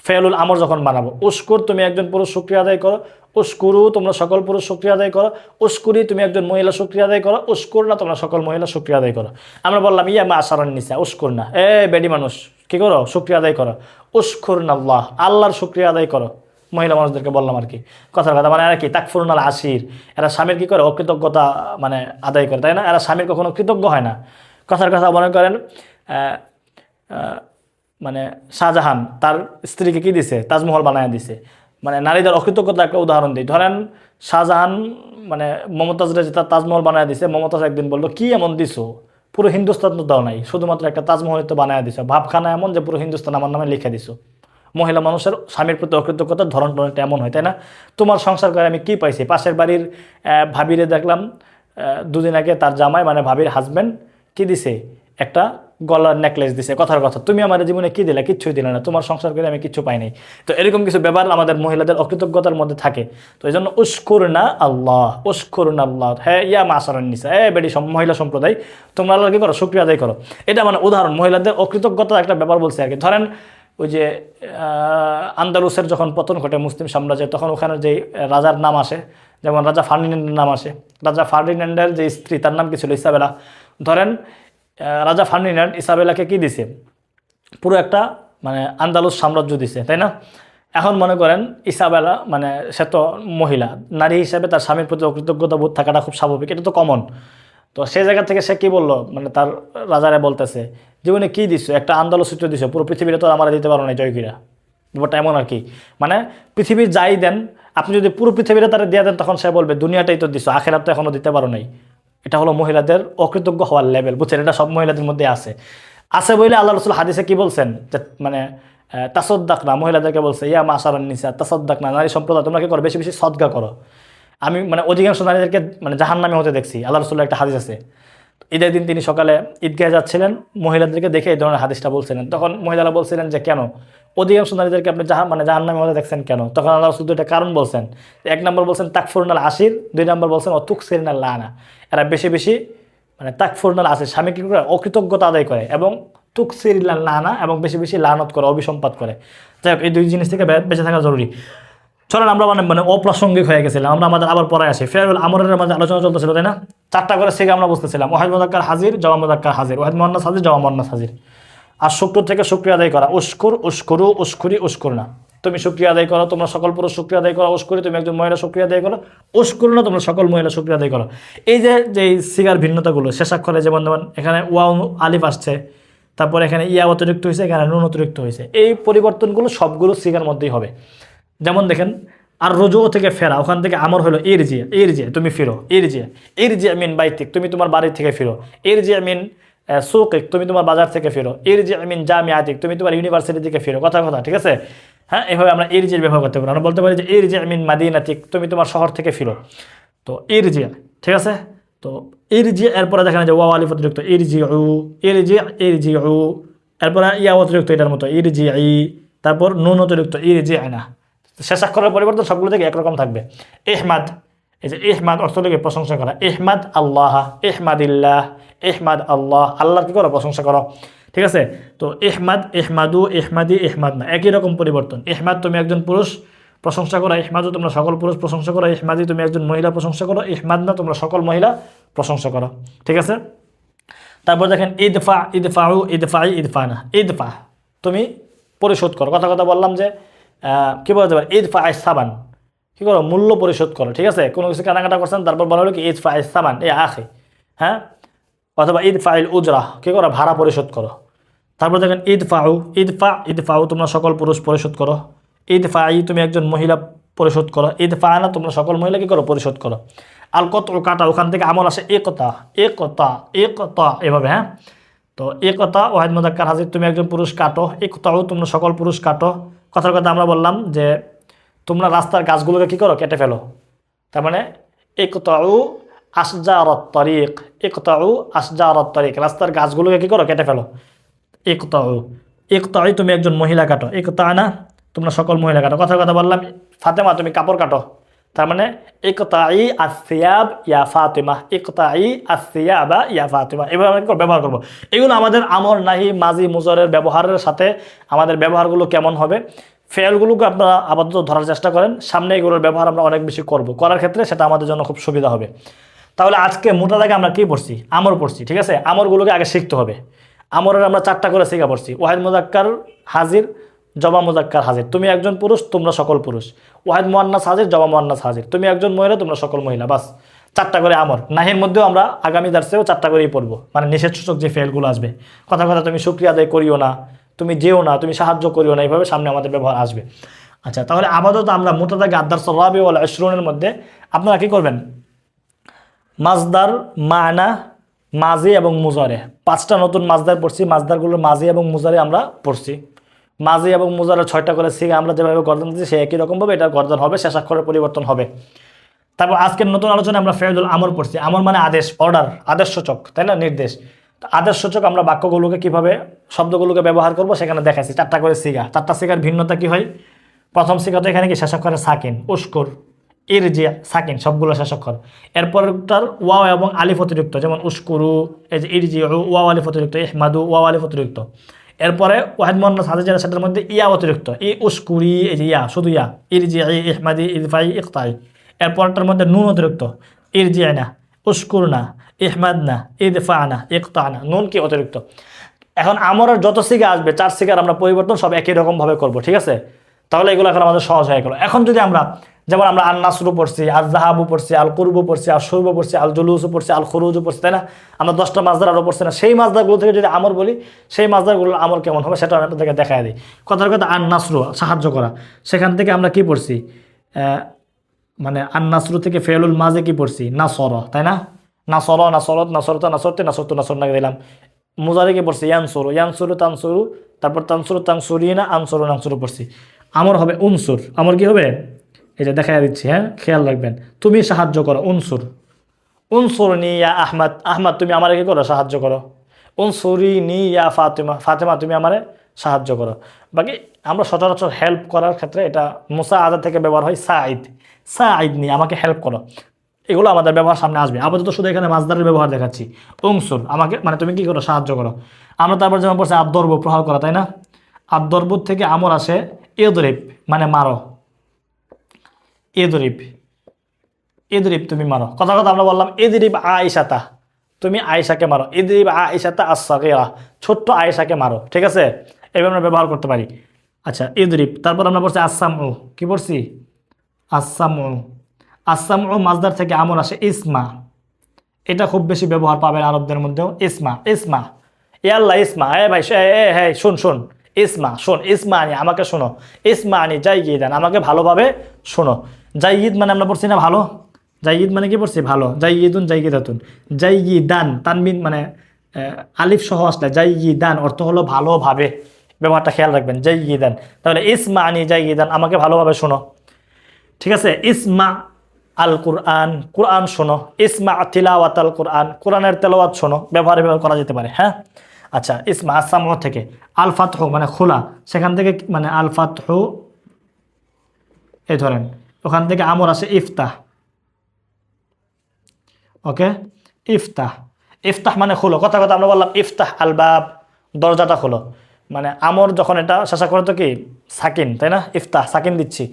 ফেলুল আমর যখন বানাবো, উস্কুর, তুমি একজন পুরুষ শুকরিয়া আদায় করো। উস্কুরু, তোমরা সকল পুরুষ শুকরিয়া আদায় করো। উস্কুরি, তুমি একজন মহিলা শুকরিয়া আদায় করো। উস্কুর না, তোমরা সকল মহিলা শুকরিয়া আদায় করো। আমরা বললাম ইয়া মা আশারান নিসা, উস্কুর না, বেডি মানুষ কি করো, শুকরিয়া আদায় করো। উস্কুর না আল্লাহ, আল্লাহর শুকরিয়া আদায় করো। মহিলা মানুষদেরকে বললাম আর কি, কথার কথা, মানে এরা কি তাকফুরুন আল আশির, এরা স্বামীর কি করে, অকৃতজ্ঞতা মানে আদায় করে, তাই না? এরা স্বামীর কখনো কৃতজ্ঞ হয় না। কথার কথা মনে করেন, মানে শাহজাহান তার স্ত্রীকে কি দিছে, তাজমহল বানায় দিছে, মানে নারীদের অকৃতজ্ঞতা একটা উদাহরণ দিই। ধরেন শাহজাহান মানে মমতাজরে যে তার তাজমহল বানায় দিছে, মমতাজ একদিন বললো কি এমন দিছো, পুরো হিন্দুস্তান তো দাও নাই, শুধুমাত্র একটা তাজমহল তো বানায় দিছো, ভাবখানা এমন যে পুরো হিন্দুস্তান আমার নামে লিখে দিছো। মহিলা মানুষের স্বামীর প্রতি অকৃতজ্ঞতার ধরন টরনটা এমন হয়, তাই না? তোমার সংসার করে আমি কি পাইছি, পাশের বাড়ির ভাবিরে দেখলাম দুদিন আগে তার জামাই মানে ভাবির হাজব্যান্ড কি দিছে, একটা গলার নেকলেস দিছে, কথার কথা তুমি আমার জীবনে কি দিলা, কিচ্ছুই দিলে না, তোমার সংসার করে আমি কিচ্ছু পাই নাই। তো এরকম কিছু ব্যাপার আমাদের মহিলাদের অকৃতজ্ঞতার মধ্যে থাকে। তো এই জন্য উস্কুর না আল্লাহ, উস্কুর না আল্লাহ, হ্যাঁ ইয়া মাসারান নিসা, বেডি মহিলা সম্প্রদায় তোমরা আল্লাহ কি করো, শুকরিয়া আদায় করো। এটা মানে উদাহরণ, মহিলাদের অকৃতজ্ঞতার একটা ব্যাপার বলছে আর কি। ধরেন ওই যে আন্দালুসের যখন পতন ঘটে মুসলিম সাম্রাজ্যের, তখন ওখানে যে রাজার নাম আসে, যেমন রাজা ফার্ডিন্যান্ডের নাম আসে। রাজা ফার্ডিন্যান্ডের যে স্ত্রী তার নাম কি ছিল, ইসাবেলা। ধরেন রাজা ফার্ডিন্যান্ড ইসাবেলাকে কি দিছে, পুরো একটা মানে আন্দালুস সাম্রাজ্য দিছে, তাই না? এখন মনে করেন ইসাবেলা মানে সে তো মহিলা, নারী হিসেবে তার স্বামীর প্রতি অকৃতজ্ঞতা বোধ থাকাটা খুব স্বাভাবিক, এটা তো কমন। তো সেই জায়গা থেকে সে কি বললো, মানে তার রাজারে বলতেছে জীবনে কি দিছো, একটা আন্দালুস সূত্র দিছো, পুরো পৃথিবীটা তো আমরা দিতে পারো না জয়কিরা। ব্যাপারটা এমন আর কি, মানে পৃথিবীর যাই দেন আপনি যদি পুরো পৃথিবীটা তারা দিয়ে দেন, তখন সে বলবে দুনিয়াটাই তো দিছো, আখেরাত তো এখনো দিতে পারো নাই। এটা হলো মহিলাদের অকৃতজ্ঞ হওয়ার লেভেল, বুঝছেন? এটা সব মহিলাদের মধ্যে আছে বলে আল্লাহ রসুল হাদিসে কি বলছেন, যে মানে তাসদ্দাক না, মহিলাদেরকে বলছে ইয়া মাশারান নিসা তাসদ্দাক না, নারী সম্প্রদায় তোমরা কি করো, বেশি বেশি সদকা করো। আমি মানে অধিকাংশ নারীদেরকে মানে জাহান্নামে হতে দেখছি, আল্লাহ রসুল্লাহ একটা হাদিস আছে। ঈদের দিন তিনি সকালে ঈদগাহে যাচ্ছিলেন, মহিলাদেরকে দেখে এই ধরনের হাদিসটা বলছিলেন। তখন মহিলারা বলছিলেন যে কেন অধিকাংশ নারীদেরকে আপনি জাহান্নামে হতে দেখছেন কেন? তখন আল্লাহ রসুল দুইটা কারণ বলছেন। এক নম্বর বলছেন তাকফুরনাল আশির, দুই নম্বর বলছেন অতুকসিরনাল লানা। এরা বেশি বেশি মানে তাকফুরনাল আশির, স্বামী কি করে অকৃতজ্ঞতা আদায় করে, এবং তুকসিরনাল লানা, এবং বেশি বেশি লানত করে, অভিসম্পাত করে। যাই হোক, এই দুই জিনিস থেকে বেঁচে থাকা জরুরি। চলেন আমরা মানে অপ্রাসঙ্গিক হয়ে গেছিলাম, আমরা আমাদের আবার পরে আসি। ফেরুল আমরের মাঝে আলোচনা চলতেছিল, তাই না? চারটা করে থেকে আমরা বুঝতেছিলাম, ওয়াহিদ মুযাক্কার হাজির, জমা মুযাক্কার হাজির, ওয়াহিদ মুআন্নাস হাজির, জমা মুআন্নাস হাজির। আর শুক্র থেকে শুকরিয়া আদায় করা, উশকুর, উশকুরু, উশকুরি, উশকুর না, তুমি শুকরিয়া আদায় করো, তোমরা সকল পুরুষ শুকরিয়া আদায় করো। উশকুরি, তুমি একজন মহিলা শুকরিয়া আদায় করো। উশকুর না, তোমরা সকল মহিলা শুকরিয়া আদায় করো। এই যে সিগার ভিন্নতাগুলো, শেষাক্ষরে যেমন এখানে ওয়াও আলিফ আসছে, তারপর এখানে ইয়া অতিরিক্ত হয়েছে, এখানে নুন অতিরিক্ত হয়েছে, এই পরিবর্তনগুলো সবগুলো সিগার মধ্যেই হবে। যেমন দেখেন, আর রোজো থেকে ফেরা, ওখান থেকে আমর হলো ইরজিয়া, ইরজিয়া তুমি ফিরো, ইরজিয়া, ইরজিয়া মিন বাইতিক, তুমি তোমার বাড়ি থেকে ফিরো, ইরজিয়া মিন সুকিক, তুমি তোমার বাজার থেকে ফিরো, ইরজিয়া মিন জামিয়াতিক, তুমি তোমার ইউনিভার্সিটি থেকে ফিরো, কথা ঠিক আছে? হ্যাঁ, এভাবে আমরা ইরজিয়ার ব্যবহার করতে পারি। আমরা বলতে পারি যে ইরজিয়া মিন মাদিনাতিক, তুমি তোমার শহর থেকে ফিরো। তো ইরজিয়া, ঠিক আছে? তো ইরজিয়া, এরপরে দেখেন যে ওয়াও আলিফ অতিরিক্ত, ইরজিউ, ইরজিয়া, ইরজিউ, এরপরে ইয়া অতিরিক্ত এটার মতো ইরজিই, তারপর নুন অতিরিক্ত ইরজিআনা। শেষাক্ষরের পরিবর্তন সবগুলো থেকে একরকম থাকবে। ইহমাদ, এই যে ইহমাদ অর্থ লিখে প্রশংসা করা, ইহমাদ আল্লাহ, ইহমাদিল্লাহ, ইহমাদ আল্লাহ, আল্লাহর কি করো, প্রশংসা করো, ঠিক আছে? তো ইহমাদ, ইহমাদু, ইহমাদি, ইহমাদ না, একই রকম পরিবর্তন। ইহমাদ তুমি একজন পুরুষ প্রশংসা করো, ইহমাদু তোমরা সকল পুরুষ প্রশংসা করো, ইহমাদি তুমি একজন মহিলা প্রশংসা করো, ইহমাদ না তোমরা সকল মহিলা প্রশংসা করো, ঠিক আছে? তারপর দেখেন ইদফা, ইদফাউ, ইদফাই, ইদফানা, ইদফা তুমি পরিশোধ করো, কথা বললাম যে কী বলতে পারে, ইদফা সাবান, কী করো, মূল্য পরিশোধ করো, ঠিক আছে? কোনো কিছু কেনাকাটা করছেন, তারপর বলা হলো কি ইদফা সাবান এ আখে, হ্যাঁ? অথবা ইদফা উজরা, কী করো, ভাড়া পরিশোধ করো। তারপর দেখেন ইদফাউ, ইদফাউ তোমরা সকল পুরুষ পরিশোধ করো, ইদফাই তুমি একজন মহিলা পরিশোধ করো, ইদফানা তোমরা সকল মহিলা কী করো, পরিশোধ করো। আল কত কাটা, ওখান থেকে আমল আসে একতা, একতা, একতা, এভাবে, হ্যাঁ? তো একতা ওয়াহিদ মুযাক্কার হাজির, তুমি একজন পুরুষ কাটো, একতাও তোমরা সকল পুরুষ কাটো। কথার কথা আমরা বললাম যে তোমরা রাস্তার গাছগুলোকে কী করো, কেটে ফেলো। তার মানে একতাউ আশজারাত তরিক, একতাউ আশজারাত তরিক, রাস্তার গাছগুলোকে কী করো, কেটে ফেলো। একতাউ, একতাই তুমি একজন মহিলা কাটো, একতানা তোমরা সকল মহিলা কাটো। কথার কথা বললাম ফাতেমা তুমি কাপড় কাটো, তার মানে ইকতাই আসিয়াব ইয়া ফাতিমা, ইকতাই আসিয়াবা ইয়া ফাতিমা, এভাবে আমরা ব্যবহার করবো। এগুলো আমাদের আমর, নাহি, মাজি, মুজরের ব্যবহারের সাথে আমাদের ব্যবহারগুলো কেমন হবে, ফেলগুলোকে আপনারা আপাতত ধরার চেষ্টা করেন, সামনে এগুলোর ব্যবহার আমরা অনেক বেশি করব, করার ক্ষেত্রে সেটা আমাদের জন্য খুব সুবিধা হবে। তাহলে আজকে মোটা দাগে আমরা কী পড়ছি, আমর পড়ছি, ঠিক আছে? আমরগুলোকে আগে শিখতে হবে। আমরের আমরা চারটা করে শিখা পড়ছি, ওয়াহিদ মুযাক্কার হাজির, জমা মুযাক্কার হাজির, তুমি একজন পুরুষ তোমরা সকল পুরুষ, ওয়াহিদ মুআন্নাস হাজির, জমা মুআন্নাস হাজির, তুমি একজন মহিলা তোমরা সকল মহিলা, বাস চারটা করে আমর। নাহির মধ্যেও আমরা আগামী দার্সেও চারটা করেই পড়বো, মানে নিষেধসূচক যে ফেলগুলো আসবে, কথা তুমি শুকরিয়া আদায় করিও না, তুমি যেও না, তুমি সাহায্য করিও না, এইভাবে সামনে আমাদের ব্যবহার আসবে। আচ্ছা, তাহলে আপাতত আমরা মোটা দাগে আদ-দারস আর-রাবি ওয়াল 20 মধ্যে আপনারা কী করবেন, মাজদার, মানা, মাজি এবং মুজারে, 5টা নতুন মাজদার পড়ছি, মাজদারগুলোর মাজি এবং মুজারে আমরা পড়ছি। মাজি এবং মুজারে 6টা করে সিগা আমরা যেভাবে গর্দন দিচ্ছি সে একই রকমভাবে এটার গর্দন হবে, শেষাক্ষরের পরিবর্তন হবে। তারপর আজকের নতুন আলোচনায় আমরা ফেউলুল আমর পড়ছি। আমর মানে আদেশ, অর্ডার, আদেশ সূচক, তাই না, নির্দেশ। তো আদেশ সূচক আমরা বাক্যগুলোকে কিভাবে, শব্দগুলোকে ব্যবহার করব সেখানে দেখাচ্ছি। 4টা করে সিগা, 4টা সিগার ভিন্নতা কি হয়? প্রথম সিগা তো এখানে কি শেষাক্ষরে সাকিন, উস্কুর, ইরজিয়া, সাকিন সবগুলো শেষাক্ষর। এরপরটার ওয়াও এবং আলিফ অতিরিক্ত, যেমন উস্কুরু, এই যে ইরজি, ওয়াও আলিফ অতিরিক্ত, ইহমাদু ওয়াও আলিফ অতিরিক্ত। এরপরে ওয়াহিদ মোহাম্মদ হাজি যেটা, সেটার মধ্যে ইয়া অতিরিক্ত, ই উস্কুরি, এই যে ইয়া, শুধু ইয়া, ইরজি, ইহমাদি, ইদফাই, ইকতাই। এরপরটার মধ্যে নুন অতিরিক্ত, ইরজিনা, উস্কুরনা, ইহমাদনা, ইদফানা, ইকতানা, নুন কি অতিরিক্ত। এখন আমরের যত সিগা আসবে, 4 সিগার আমরা পরিবর্তন সব একই রকমভাবে করবো, ঠিক আছে? তাহলে এগুলো এখন আমাদের সহজ হয়ে গেল। এখন যদি আমরা, যেমন আমরা আন নাসরু পড়ছি, আল জাহাবু পড়ছি, আল কুরবু পড়ছি, আল শুরবু পড়ছি, আল জুলুসু পড়ছি, আল খুরুজু পড়ছি, তাই না? আমরা 10টা মাজদার আরও পড়ছি না? সেই মাজদারগুলো থেকে যদি আমর বলি, সেই মাজদারগুলো আমর কেমন হবে সেটা আমি আপনাদেরকে দেখাই দিই। কথার কথা আন নাসরু, সাহায্য করা, সেখান থেকে আমরা কি পড়ছি? মানে আন নাসরু থেকে ফেউলুল মাঝে কি পড়ছি? নাসর, তাই না? নাসর, নাসরত, নাসরতা, নাসরতে, নাসরতু, নাসর না দিলাম। মুজারে কি পড়ছি? ইয়ানসুরু, ইয়ানসুরু, তানসুরু, তারপর তানসুরু, তানসুরিনা, আনসুরু, নানসুরু পড়ছি। আমর হবে উনসুর। আমর কি হবে? এটা দেখাই দিচ্ছি, হ্যাঁ, খেয়াল রাখবেন। তুমি সাহায্য করো, উনসুর। উনসুরনি ইয়া আহমদ, আহমদ তুমি আমারে কি করো? সাহায্য করো। উনসুরিনি ইয়া ফাতেমা, ফাতেমা তুমি আমারে সাহায্য করো। বাকি আমরা সচরাচর হেল্প করার ক্ষেত্রে এটা মুসা আদা থেকে ব্যবহার হয় সাঈদ, সাঈদ নি, আমাকে হেল্প করো। এগুলো আমাদের ব্যবহার সামনে আসবে। আপাতত শুধু এখানে মাজদারের ব্যবহার দেখাচ্ছি। উনসুর, আমাকে মানে তুমি কি করো? সাহায্য করো। আমরা তারপর যেমন পড়ছি আদর্ব, প্রহার করা, তাই না? আদর্ব থেকে আমর আসে ইদরিব, মানে মারো। ইদরিব, ইদরিব তুমি মারো। কথা কথা আমরা বললাম ইদরিব আয়েশাতা, তুমি আয়েশাকে মারো। ইদরিব আয়েশাতা আস-সাগীরা, ছোট্ট আয়েশাকে মারো, ঠিক আছে? এভাবে আমরা ব্যবহার করতে পারি। আচ্ছা, ইদরিব। তারপর আমরা পড়ছি আসামউ, কি পড়ছি? আসামউ। আসামউ মাজদার থেকে আমর আসে ইসমা। এটা খুব বেশি ব্যবহার পাবেন আরবদের মধ্যেও। ইসমা, ইসমা, এ আল্লাহ ইসমা, এ ভাই, হ্যাঁ শোন শোন, ইসমা শোন, ইসমা আনি আমাকে শোনো, ইসমা আনি জাইয়িদান আমাকে ভালোভাবে শোনো। জাইয়িদ মানে আমরা পড়ছি না ভালো, জাইয়িদ মানে কি পড়ছি? ভালো। জাইয়িদুন, জাইয়িদাতুন, জাইয়িদান তানবিন মানে আলিফ সহ আসলে জাইয়িদান অর্থ হলো ভালোভাবে। ব্যবহারটা খেয়াল রাখবেন, জাইয়িদান। তাহলে ইসমা আনি জাইয়িদান, আমাকে ভালোভাবে শোনো, ঠিক আছে? ইসমা আল কুরআন, কুরআন শোনো। ইসমা তিলাওয়াত আল কুরআন, কোরআনের তেলাওয়াত শোনো। ব্যবহার করা যেতে পারে, হ্যাঁ। আচ্ছা, ইসমা আসামহ থেকে আল ফাতহু মানে খোলা, সেখান থেকে মানে আল ফাতহু, এই ধরেন ওখান থেকে আমর আসে ইফতাহ। ওকে, ইফতাহ, ইফতাহ মানে খোলো। কথা কথা আমরা বললাম ইফতাহ আল বাব, দরজাটা খোলো। মানে আমর যখন এটা শেষা করে তো কি সাকিন, তাই না? ইফতাহ, সাকিন দিচ্ছি।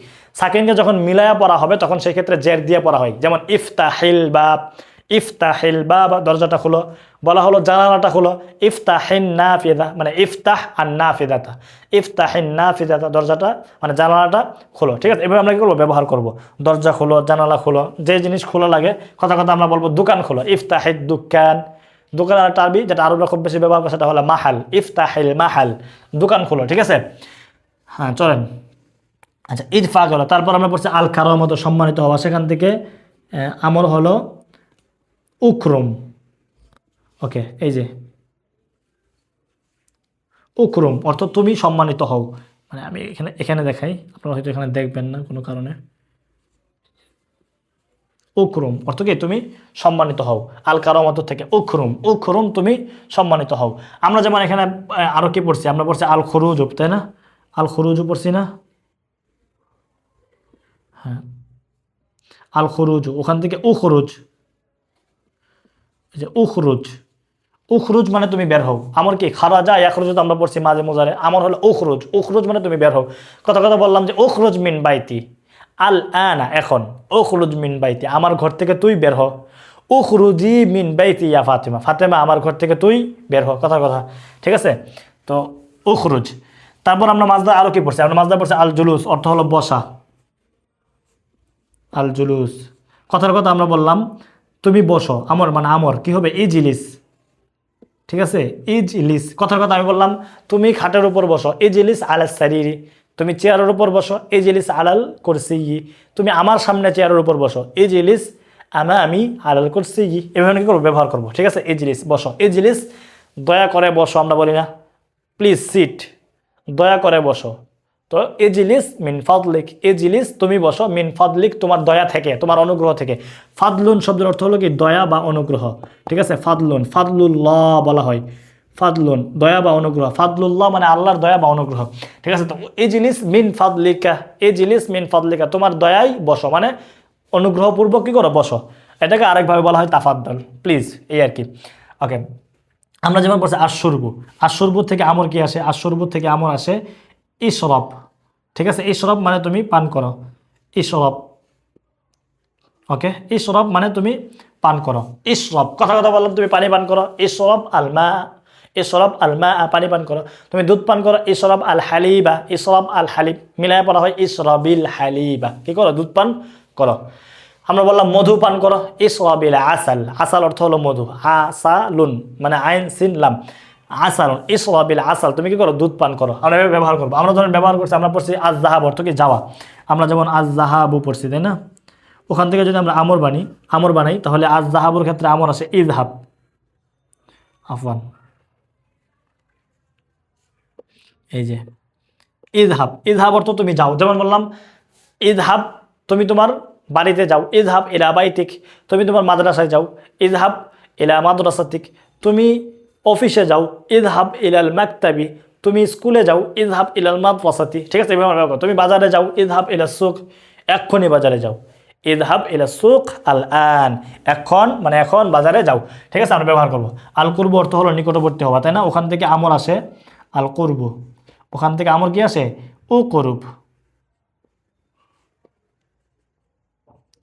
সাকিনকে যখন মিলায়া পড়া হবে তখন সেই ক্ষেত্রে জের দিয়ে পড়া হয়। যেমন ইফতাহিল বাব, ইফতাহিল বাব, দরজাটা খুলো। বলা হলো জানালাটা খুলো, ইফতাহিন নাফিদা, মানে ইফতাহ আর নাফিদাতা, ইফতাহিন নাফিদাতা, দরজাটা মানে জানালাটা খোলো, ঠিক আছে? এভাবে আমরা কি করবো? ব্যবহার করবো। দরজা খোলো, জানালা খোলো, যে জিনিস খোলা লাগে। কথা কথা আমরা বলবো দোকান খোলো, ইফতাহিদ দুকান। দোকান আর আরবি যেটা আরবরা খুব বেশি ব্যবহার করে সেটা হলো মাহাল, ইফতাহিল মাহাল, দোকান খোলো, ঠিক আছে? হ্যাঁ, চলেন। আচ্ছা, ইরফা গেল। তারপর আমরা পড়ছি আল কারামত, সম্মানিত হওয়া। সেখান থেকে আমর হলো উকরম। ওকে, এই যে উকরম অর্থ তুমি সম্মানিত হও। মানে আমি এখানে এখানে দেখাই, আপনারা হয়তো এখানে দেখবেন না কোনো কারণে। উকরুম অর্থ কি? তুমি সম্মানিত হও। আল কারামত থেকে উকরুম, উকরুম তুমি সম্মানিত হও। আমরা যেমন এখানে আরো কি পড়ছি? আমরা পড়ছি আল খুরুজ, তাই না? আল খুরুজ পড়ছি না? হ্যাঁ, আল খুরুজ, ওখান থেকে উখরুজ, এই যে উখরুজ, উখরুজ মানে তুমি বের হও। আমার কি খারাজা ইয়াখরুজ তো আমরা পড়ছি মাঝে মোজারে, আমার হলো উখরুজ, উখরুজ মানে তুমি বের হও। কথা কথা বললাম যে উখরুজ মিন বাইতি, আল আনা এখন, উখরুজ মিন বাইতি, আমার ঘর থেকে তুই বের হ। উখরুজি মিন বাইতি ইয়া ফাতেমা, ফাতেমা আমার ঘর থেকে তুই বের হ। কথা কথা, ঠিক আছে? তো উখরুজ। তারপর আমরা মাজদা আরো কি পড়ছি? আমরা মাজদা পড়ছি আল জুলুস, অর্থ হলো বসা। আল জুলুস, কথার কথা আমরা বললাম তুমি বসো। আমর মানে আমর কি হবে? ইজলিস, ঠিক আছে? ইজলিস। কথার কথা আমি বললাম তুমি খাটের উপর বসো, ইজলিস আলাস সারিরি, তুমি চেয়ারের উপর বসো, ইজলিস আলাল কুরসিয়ি, তুমি আমার সামনে চেয়ারের উপর বসো, ইজলিস আমি আলাল কুরসিয়ি। এভাবে কি করবো? ব্যবহার করবো, ঠিক আছে? ইজলিস, বসো। ইজলিস, দয়া করে বসো আমরা বলি না, প্লিজ সিট, দয়া করে বসো। তো তো ইজলিস মিন ফাদলিক, ইজলিস তুমি বসো, মিন ফাদলিক তোমার দয়া থেকে, তোমার অনুগ্রহ থেকে। ফাদলুন শব্দের অর্থ হলো কি দয়া বা অনুগ্রহ, ঠিক আছে। ফাদলুন, ফাদলুল্লাহ বলা হয়, ফাদলুন দয়া বা অনুগ্রহ, ফাদলুল্লাহ মানে আল্লাহর দয়া বা অনুগ্রহ, ঠিক আছে। তো ইজলিস মিন ফাদলিকা, ইজলিস মিন ফাদলিকা তোমার দয়াই বসো, মানে অনুগ্রহপূর্বক কী করো বসো। এটাকে আরেকভাবে বলা হয় তাফাদ্দল, প্লিজ, এই আর কি। ওকে, আমরা যেমন পড়ছি আশুরবু, আশুরবু থেকে আমর কি আসে? আশুরবু থেকে আমর আসে ইশরব, ঠিক আছে। ইশরব মানে তুমি পান করো, ইশরব, ওকে। ইশরব মানে তুমি পান করো, ইশরব কথা কথা বললাম, তুমি পানি পান করো। ইশরব আলমা, ইশরব আলমা পানি পান করো, তুমি দুধ পান করো। ইশরব আল হালিবা, ইশরব আল হালিব মিলায় পড়া হয় ইশরবিল হালিবা, কি করো? দুধ পান করো। আমরা বললাম মধু পান করো, ইশরাবিল আসাল, আসাল অর্থ হলো মধু, আসালুন মানে আইন সিন লাম, আসালুন, ইশরাবিল আসাল তুমি কি করো? দুধ পান করো। আমরা এভাবে ব্যবহার করবো। আমরা ধরেন ব্যবহার করছি, আমরা পড়ছি আজ জাহাব অর্থ কি যাওয়া, আমরা যেমন আজ জাহাবু পড়ছি, তাই না? ওখান থেকে যদি আমরা আমর বানাই তাহলে আজ জাহাবুর ক্ষেত্রে আমর আসে ইজহাব, আফওয়ান, এই যে ইজহাব, ইজহাব অর্থ তুমি যাও। যেমন বললাম ইজহাব তুমি তোমার বাড়িতে যাও, ইজহাব ইলা বাইতিক তুমি তোমার মাদ্রাসায় যাও, ইজহাব ইলা মাদ্রাসাতিক তুমি অফিসে যাও, ইজহাব ইলাল মাকতাবি তুমি স্কুলে যাও, ইজহাব ইলাল মাদ্রাসাতি, ঠিক আছে। তুমি বাজারে যাও, ইজহাব ইলা সুক এক্ষুনি বাজারে যাও, ইজহাব ইলা সুক আল আন এখন মানে এখন বাজারে যাও, ঠিক আছে। আমরা ব্যবহার করবো। আল কুরবু অর্থ হলো নিকটবর্তী হওয়া, তাই না? ওখান থেকে আমর আসে আল কুরবু, ওখান থেকে আমর কি আসে? ও করুব,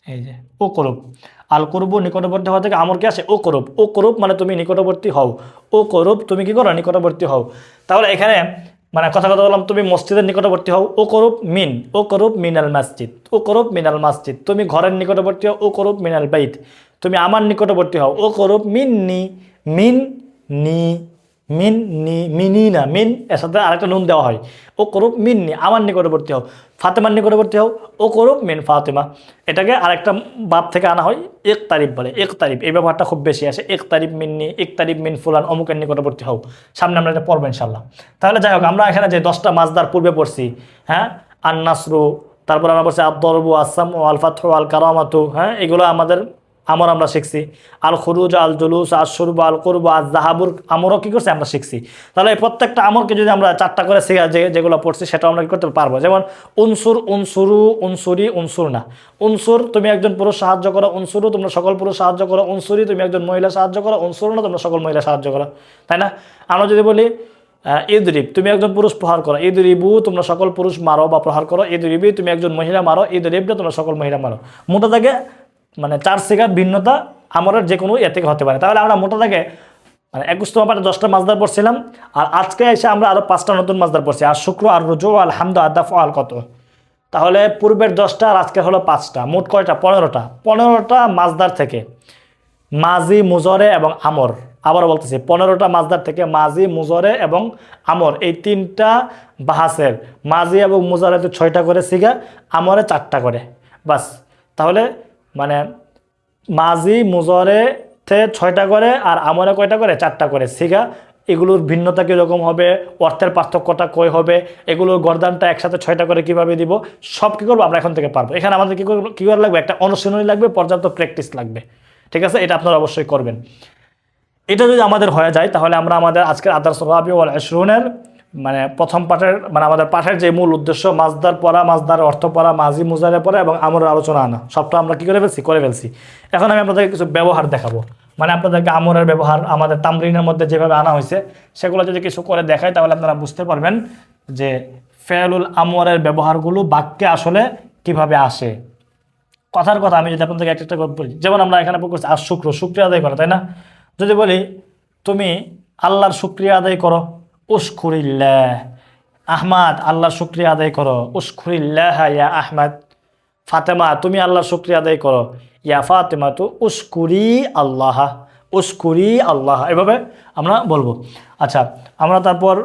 এই যে ও করুব, আল করব নিকটবর্তী হওয়া থেকে আমর কি আসে? ও করুব, ও করুব মানে তুমি নিকটবর্তী হও, ও করুব তুমি কি করো? নিকটবর্তী হও। তাহলে এখানে মানে কথা কথা বললাম তুমি মসজিদের নিকটবর্তী হও, ও করুব মিন, ও করুব মিনাল মসজিদ, ও করুব মিনাল মসজিদ তুমি ঘরের নিকটবর্তী হও, ও করুব মিনাল বাইত তুমি আমার নিকটবর্তী হও, ও করুব মিন্নি, মিন নি, মিন নি, মিনি না মিন এর সাথে আরেকটা নুন দেওয়া হয়, ও করুব মিন্নি আমার নিকটবর্তী হও, ফাতেমার নিকটবর্তী হও, ও করুব মিন ফাতেমা। এটাকে আরেকটা বাপ থেকে আনা হয় এক তারিফ বলে, এক তারিফ এই ব্যবহারটা খুব বেশি আসে, এক তারিফ মিন্নি, এক তারিফ মিন ফুলান অমুকের নিকটবর্তী হও। সামনে আমরা এটা পড়বো ইনশাল্লাহ। তাহলে যাই হোক, আমরা এখানে যে 10টা মাজদার পূর্বে পড়ছি, হ্যাঁ, আন নাসরু, তারপর আমরা পড়ছি আদ-দরবু, আস-সাম, আল ফাতহু, আল কারামাতু, হ্যাঁ, এগুলো আমাদের আমর আমরা শিখছি। আল খুরুজ, আল জুলুস, আল শুরব, আল কুরব, আল জাহাবুর আমরও কী করছে আমরা শিখছি। তাহলে এই প্রত্যেকটা আমরকে যদি আমরা 4টা করে শিখা যেগুলো পড়ছি সেটাও আমরা কী করতে পারবো। যেমন উনসুর, উনসুরু, উনসুরি, উনসুর না। উনসুর তুমি একজন পুরুষ সাহায্য করো, উনসুরু তোমরা সকল পুরুষ সাহায্য করো, উনসুরি তুমি একজন মহিলা সাহায্য করো, উনসুর না তোমরা সকল মহিলা সাহায্য করো, তাই না? আমরা যদি বলি ইদরিব তুমি একজন পুরুষ প্রহার করো, ইদরিবু তোমরা সকল পুরুষ মারো বা প্রহার করো, ইদরিবি তুমি একজন মহিলা মারো, ইদরিবটা তোমরা সকল মহিলা মারো। মোটা থেকে মানে 4 সিগার ভিন্নতা আমরের যে কোনো থেকে হতে পারে। তাহলে আমরা মোটা থেকে মানে 21তম পাঠে 10টা মাজদার পড়ছিলাম, আর আজকে এসে আমরা আরও 5টা নতুন মাজদার পড়ছি, আর শুক্র, আর রুজু, আল হামদ, আদাফ, আল কত। তাহলে পূর্বের 10টা আর আজকের হলো 5টা, মোট কয়টা? 15টা। 15টা মাজদার থেকে মাজি, মুজরে এবং আমর, আবারও বলতেছি 15টা মাজদার থেকে মাজি, মুজরে এবং আমর এই 3টা বাহাসের মাজি এবং মুজরেতে 6টা করে সিগা, আমরে 4টা করে, বাস। তাহলে মানে মাজি মুজরেতে 6টা করে আর আমরে কয়টা করে? 4টা করে সিগা। এগুলোর ভিন্নতা কীরকম হবে, অর্থের পার্থক্যটা কই হবে, এগুলোর গরদানটা একসাথে 6টা করে কিভাবে দিব, সব কী করবো আমরা এখন থেকে পারবো। এখানে আমাদের কী করা লাগবে? একটা অনুশীলনী লাগবে, পর্যাপ্ত প্র্যাকটিস লাগবে, ঠিক আছে। এটা আপনারা অবশ্যই করবেন। এটা যদি আমাদের হয়ে যায় তাহলে আমরা আমাদের আজকের আদার্স রাবি ওয়াল আশরুনের মানে প্রথম পাঠের মানে আমাদের পাঠের যে মূল উদ্দেশ্য মাজদার পড়া, মাজদার অর্থ পড়া, মাজি মুজারে পড়া এবং আমরের আলোচনা আনা, সবটা আমরা কী করে ফেলছি। এখন আমি আপনাদেরকে কিছু ব্যবহার দেখাবো, মানে আপনাদেরকে আমরের ব্যবহার আমাদের তামরিনের মধ্যে যেভাবে আনা হয়েছে সেগুলো যদি কিছু করে দেখাই তাহলে আপনারা বুঝতে পারবেন যে ফেলুল আমরের ব্যবহারগুলো বাক্যে আসলে কিভাবে আসে। কথার কথা আমি যদি আপনাদেরকে একটা বলি, যেমন আমরা এখানে করছি আর শুক্রিয়া আদায় করা, তাই না? যদি বলি তুমি আল্লাহর শুক্রিয়া আদায় করো, উশকুরিল্লাহ। আহমাদ আল্লাহর শুক্রিয়া আদায় করো, উশকুরিল্লাহ ইয়া আহমাদ। ফাতেমা তুমি আল্লাহর শুক্রিয়া আদায় করো, ইয়া ফাতেমা তু উশকুরি আল্লাহ, উশকুরি আল্লাহ, এভাবে আমরা বলবো। আচ্ছা, আমরা তারপর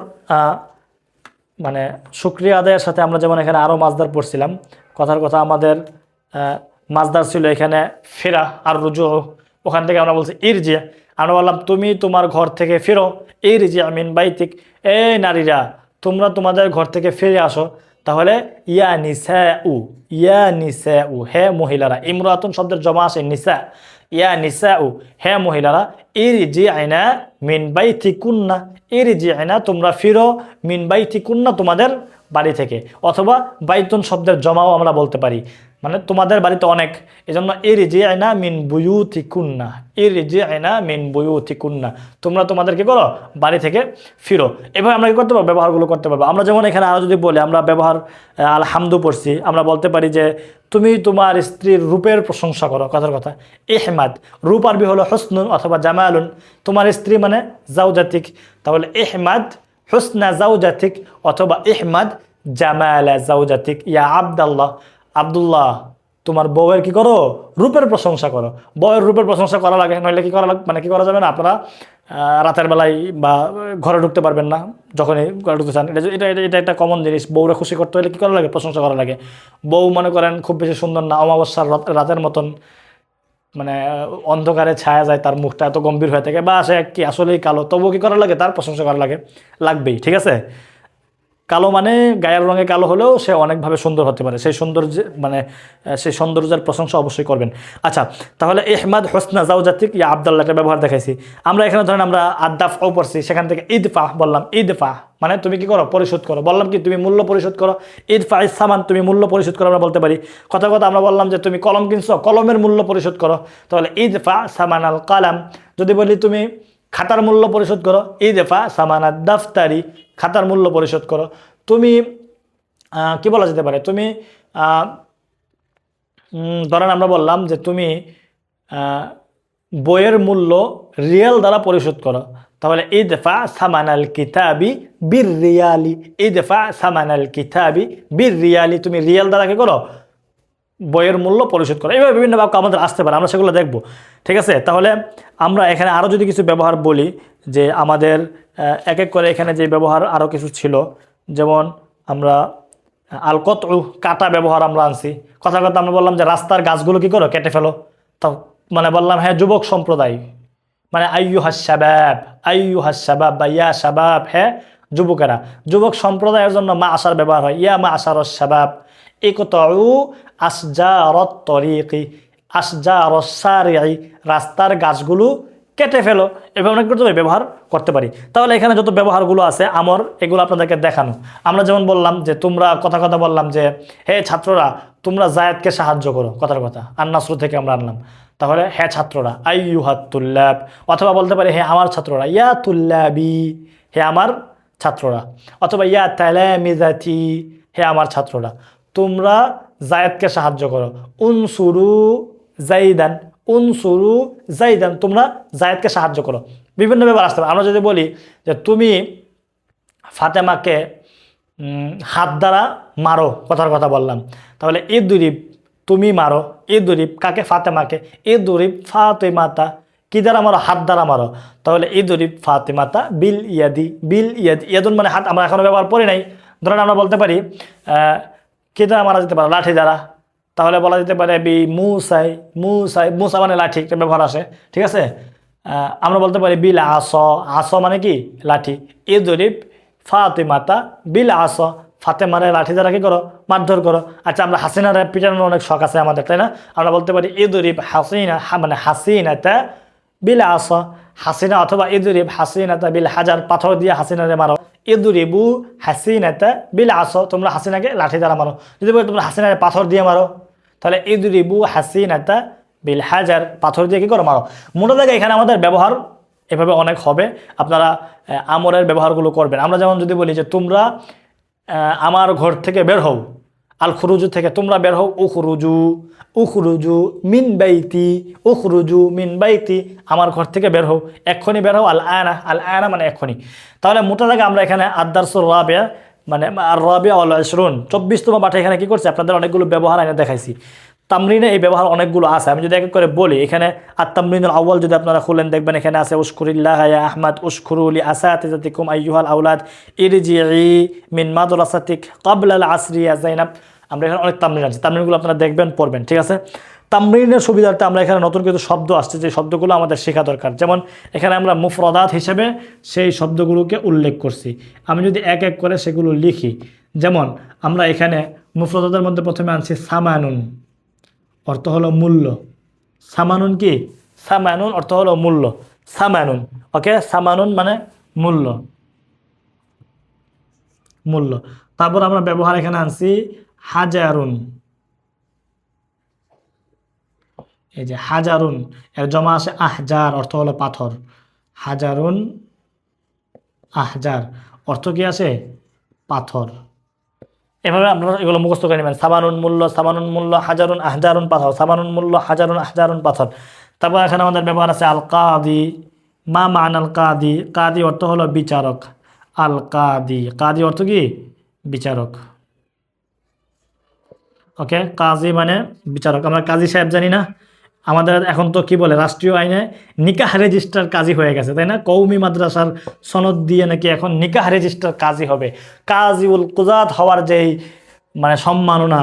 মানে শুক্রিয়া আদায়ের সাথে আমরা যেমন এখানে আরও মাজদার পড়ছিলাম, কথার কথা আমাদের মাজদার ছিল এখানে ফেরা আর রুজু, ওখান থেকে আমরা বলছি ইরজিয়া। আমরা বললাম তুমি তোমার ঘর থেকে ফেরো, ইরজিয়া মিন বাইতিক, এই নারীরা তোমরা তোমাদের ঘর থেকে ফিরে আসো। তাহলে ইয়া নিসাউ, ইয়া নিসাউ, হে মহিলারা। ইমরাতুন শব্দের জমা আসে নিসা, ইয়া নিসাউ, হে মহিলারা। ইরজিআনা মিন বাইতিকুন্না, ইরজিআনা তোমরা ফিরো, মিন বাইতিকুন্না তোমাদের বাড়ি থেকে। অথবা বাইতুন শব্দের জমাও আমরা বলতে পারি, মানে তোমাদের বাড়িতে অনেক, এজন্য ইরজিআনা মিন বুয়ুতিকুন্না, ইরজিআনা মিন বুয়ুতিকুন্না, তোমরা তোমাদের কি করো, বাড়ি থেকে ফিরো। এভাবে আমরা কি করতে পারবো, ব্যবহারগুলো করতে পারবো। আমরা যেমন এখানে আরো যদি বলি, আমরা ব্যবহার আলহামদু পড়ছি, আমরা বলতে পারি যে তুমি তোমার স্ত্রীর রূপের প্রশংসা করো, কথার কথা। ইহমাদ, রূপ আরবি হলো হুসনুন অথবা জামালুন, তোমার স্ত্রী মানে জাওজাতিক, তাহলে ইহমাদ হুসনা জাওজাতিক অথবা ইহমাদ জামালা জাওজাতিক। ইয়া আব্দাল্লাহ, আব্দুল্লাহ তোমার বউয়ের কি করো, রূপের প্রশংসা করো। বউয়ের রূপের প্রশংসা করা লাগে, নইলে কি করা লাগে, মানে কি করা যাবে না, আপনারা রাতের বেলায় বা ঘরে ঢুকতে পারবেন না যখনই ঘরে ঢুকতে চান। এটা এটা এটা একটা কমন জিনিস। বউরে খুশি করতে হলে কী করা লাগে, প্রশংসা করা লাগে। বউ মনে করেন খুব বেশি সুন্দর না, অমাবস্যার রাতের মতন মানে অন্ধকারে ছায়া যায়, তার মুখটা এত গম্ভীর হয়ে থাকে, বা সে কি আসলেই কালো, তবুও কী করা লাগে, তার প্রশংসা করা লাগে, লাগবেই, ঠিক আছে। কালো মানে গায়ের রঙে কালো হলেও সে অনেকভাবে সুন্দর হতে পারে, সেই সৌন্দর্য মানে সেই সৌন্দর্যের প্রশংসা অবশ্যই করবেন। আচ্ছা, তাহলে ইহমাদ হুসনা জাওজাতিক ইয়া আব্দুল্লাহটা ব্যবহার দেখাইছি। আমরা এখানে ধরেন আমরা আদাফও পড়ছি, সেখান থেকে ইদফা বললাম, ইদফা মানে তুমি কি করো, পরিশোধ করো। বললাম কি তুমি মূল্য পরিশোধ করো, ইদফা ইসামান তুমি মূল্য পরিশোধ করো, আমরা বলতে পারি। কথা কথা আমরা বললাম যে তুমি কলম কিনছো, কলমের মূল্য পরিশোধ করো, তাহলে ইদফা সামান আল কালাম। যদি বলি তুমি খাতার মূল্য পরিশোধ করো, ইদফা সামানা দাফতারি, খাতার মূল্য পরিশোধ করো। তুমি কি বলা যেতে পারে, তুমি ধরেন আমরা বললাম যে তুমি বইয়ের মূল্য রিয়াল দ্বারা পরিশোধ করো, তাহলে ইদফা সামানাল কিতাবি বির রিয়ালি, ইদফা সামানাল কিতাবি বির রিয়ালি, তুমি রিয়াল দ্বারা কি করো, বইয়ের মূল্য পরিশোধ করো। এইভাবে বিভিন্ন বাক্য আমাদের আসতে পারে, আমরা সেগুলো দেখব, ঠিক আছে। তাহলে আমরা এখানে আরও যদি কিছু ব্যবহার বলি, যে আমাদের এক এক করে এখানে যে ব্যবহার আরও কিছু ছিল, যেমন আমরা আলকতউ কাটা ব্যবহার আমরা আনছি। কথা কথা আমরা বললাম যে রাস্তার গাছগুলো কি করো, কেটে ফেলো। তা মানে বললাম হ্যাঁ যুবক সম্প্রদায়, মানে আইয়ুহাস শাবাব, আইয়ুহাস শাবাব বা ইয়া শাবাব, হ্যাঁ যুবকেরা। যুবক সম্প্রদায়ের জন্য মা আশার ব্যবহার হয়, ইয়া মা আশারস শাবাব। ইকতাউ আসজারত তরিকি, আসজারস সারিই, রাস্তার গাছগুলো কেটে ফেলো। এভাবে অনেক কিছু ব্যবহার করতে পারি। তাহলে এখানে যত ব্যবহারগুলো আছে আমর, এগুলো আপনাদেরকে দেখানো। আমরা যেমন বললাম যে তোমরা কথা কথা বললাম যে হে ছাত্ররা তোমরা জায়েদকে সাহায্য করো, কথার কথা আন-নাসর থেকে আমরা আনলাম। তাহলে হে ছাত্ররা, আইয়ুহাত তুল্লাব, অথবা বলতে পারি হে আমার ছাত্ররা, ইয়া তুল্লাবি, হে আমার ছাত্ররা, অথবা ইয়া তালামিজাতি, হে আমার ছাত্ররা, তোমরা জায়েদকে সাহায্য করো। উনসুরু জাইদান, উনসুরু জাইদান, তোমরা জায়েদকে সাহায্য করো। বিভিন্ন ব্যাপার আসতে পারে। আমরা যদি বলি যে তুমি ফাতেমাকে হাত দ্বারা মারো, কথার কথা বললাম, তাহলে ইদরিব তুমি মারো, ইদরিব কাকে, ফাতেমাকে, ইদরিব ফাতেমাতা কি দ্বারা মারো, হাত দ্বারা মারো, তাহলে ইদরিব ফাতেমাতা বিল ইয়াদি, বিল ইয়াদি, ইয়াদুন মানে হাত, আমরা এখনো ব্যবহার করি নাই। ধরেন আমরা বলতে পারি কি দ্বারা মারা যেতে পারে, লাঠি দ্বারা, তাহলে বলা যেতে পারে বি মুসাই, মুসাই, মুসা মানে লাঠি, একটা ব্যবহার আসে, ঠিক আছে। আমরা বলতে পারি বিল আস, আস মানে কি লাঠি। ইদরিব ফাতেমাতা বিল আস, ফাতেমারে লাঠি দ্বারা কি করো, মারধর করো। আচ্ছা, আমরা হাসিনারে পিটানোর অনেক শখ আছে আমাদের, তাই না? আমরা বলতে পারি ইদরিব হাসিনা, মানে হাসিনাতা বিল আস, হাসিনা, অথবা ইদরিব হাসিনাতা বিল হাজার, পাথর দিয়ে হাসিনারে মারো। ইদরিবু হাসিনাতা বিল আস, তোমরা হাসিনাকে লাঠি দ্বারা মারো। যদি বলি তোমরা হাসিনারে পাথর দিয়ে মারো, তাহলে ইদরিবু হাসিনাতা বিল হাজার, পাথর দিয়ে কি করো, মারো। মোটা দাগে এখানে আমাদের ব্যবহার এভাবে অনেক হবে। আপনারা আমরের ব্যবহারগুলো করবেন। আমরা যেমন যদি বলি যে তোমরা আমার ঘর থেকে বের হও, আল খুরুজু থেকে তোমরা বের হও, উখরুজু, উখরুজু মিন বাইতি, উখরুজু মিন বাইতি, আমার ঘর থেকে বের হও, এক্ষুনি বের হও, আল আনা, আল আনা মানে এক্ষুনি। তাহলে মোটা দাগে আমরা এখানে আদ-দারসুর রাবিয়া মানে আর রাবিয়া ওয়াল 20 24তম পাঠে এখানে কি করছে, আপনাদের অনেকগুলো ব্যবহার এনে দেখাইছি। তামরিনে এই ব্যবহার অনেকগুলো আছে। আমি যদি এক এক করে বলি, এখানে আত-তামরিনুল আউয়াল যদি আপনারা খুলেন দেখবেন এখানে আছে উশকুরিল্লাহ ইয়া আহমদ, উশকুরু লি আসাতিজাতিকুম আইয়ুহাল আওলাদ, ইরজিই মিন মাদ্রাসাতিক ক্বাবলা আল আসরি ইয়া যায়নাব। আমরা এখানে অনেক তামরিন আছে, তামরিনগুলো আপনারা দেখবেন, পড়বেন, ঠিক আছে। তামরিনের সুবিধার্থে আমরা এখানে নতুন কিছু শব্দ আসছে, যে শব্দগুলো আমাদের শেখা দরকার। যেমন এখানে আমরা মুফরদাত হিসেবে সেই শব্দগুলোকে উল্লেখ করছি। আমি যদি এক এক করে সেগুলো লিখি, যেমন আমরা এখানে মুফরদাতের মধ্যে প্রথমে আনছি সামানুন, অর্থ হলো মূল্য। সামানুন কি? সামানুন অর্থ হলো মূল্য। সামানুন, ওকে, সামানুন মানে মূল্য, মূল্য। তারপর আমরা ব্যবহার এখানে আনছি হাজারুন, এই যে হাজারুন এর জমা আসে আহজার, অর্থ হলো পাথর। হাজারুন আহজার অর্থ কি আসে? পাথর। এভাবে আপনারা এগুলো মুখস্থ করে নেবেন। সামানুন মূল্য, সামানুন মূল্য, হাজারুন আহজারুন পাথর, সামানুন মূল্য, হাজারুন আহজারুন পাথর। তারপর এখানে আমাদের ব্যবহার আছে আল কাদি। মা মান আল কাদি? কাদি অর্থ হলো বিচারক। আল কাদি, কাদি অর্থ কি? বিচারক। ওকে, কাজী মানে বিচারক। আমরা কাজী সাহেব জানি না, আমাদের এখন তো কি বলে রাষ্ট্রীয় আইনে নিকাহ রেজিস্ট্রার কাজী হয়ে গেছে, তাই না? কওমি মাদ্রাসার সনদ দিয়ে নাকি এখন নিকাহ রেজিস্ট্রার কাজী হবে। কাজীউল কুজাত হওয়ার যেই মানে সম্মাননা,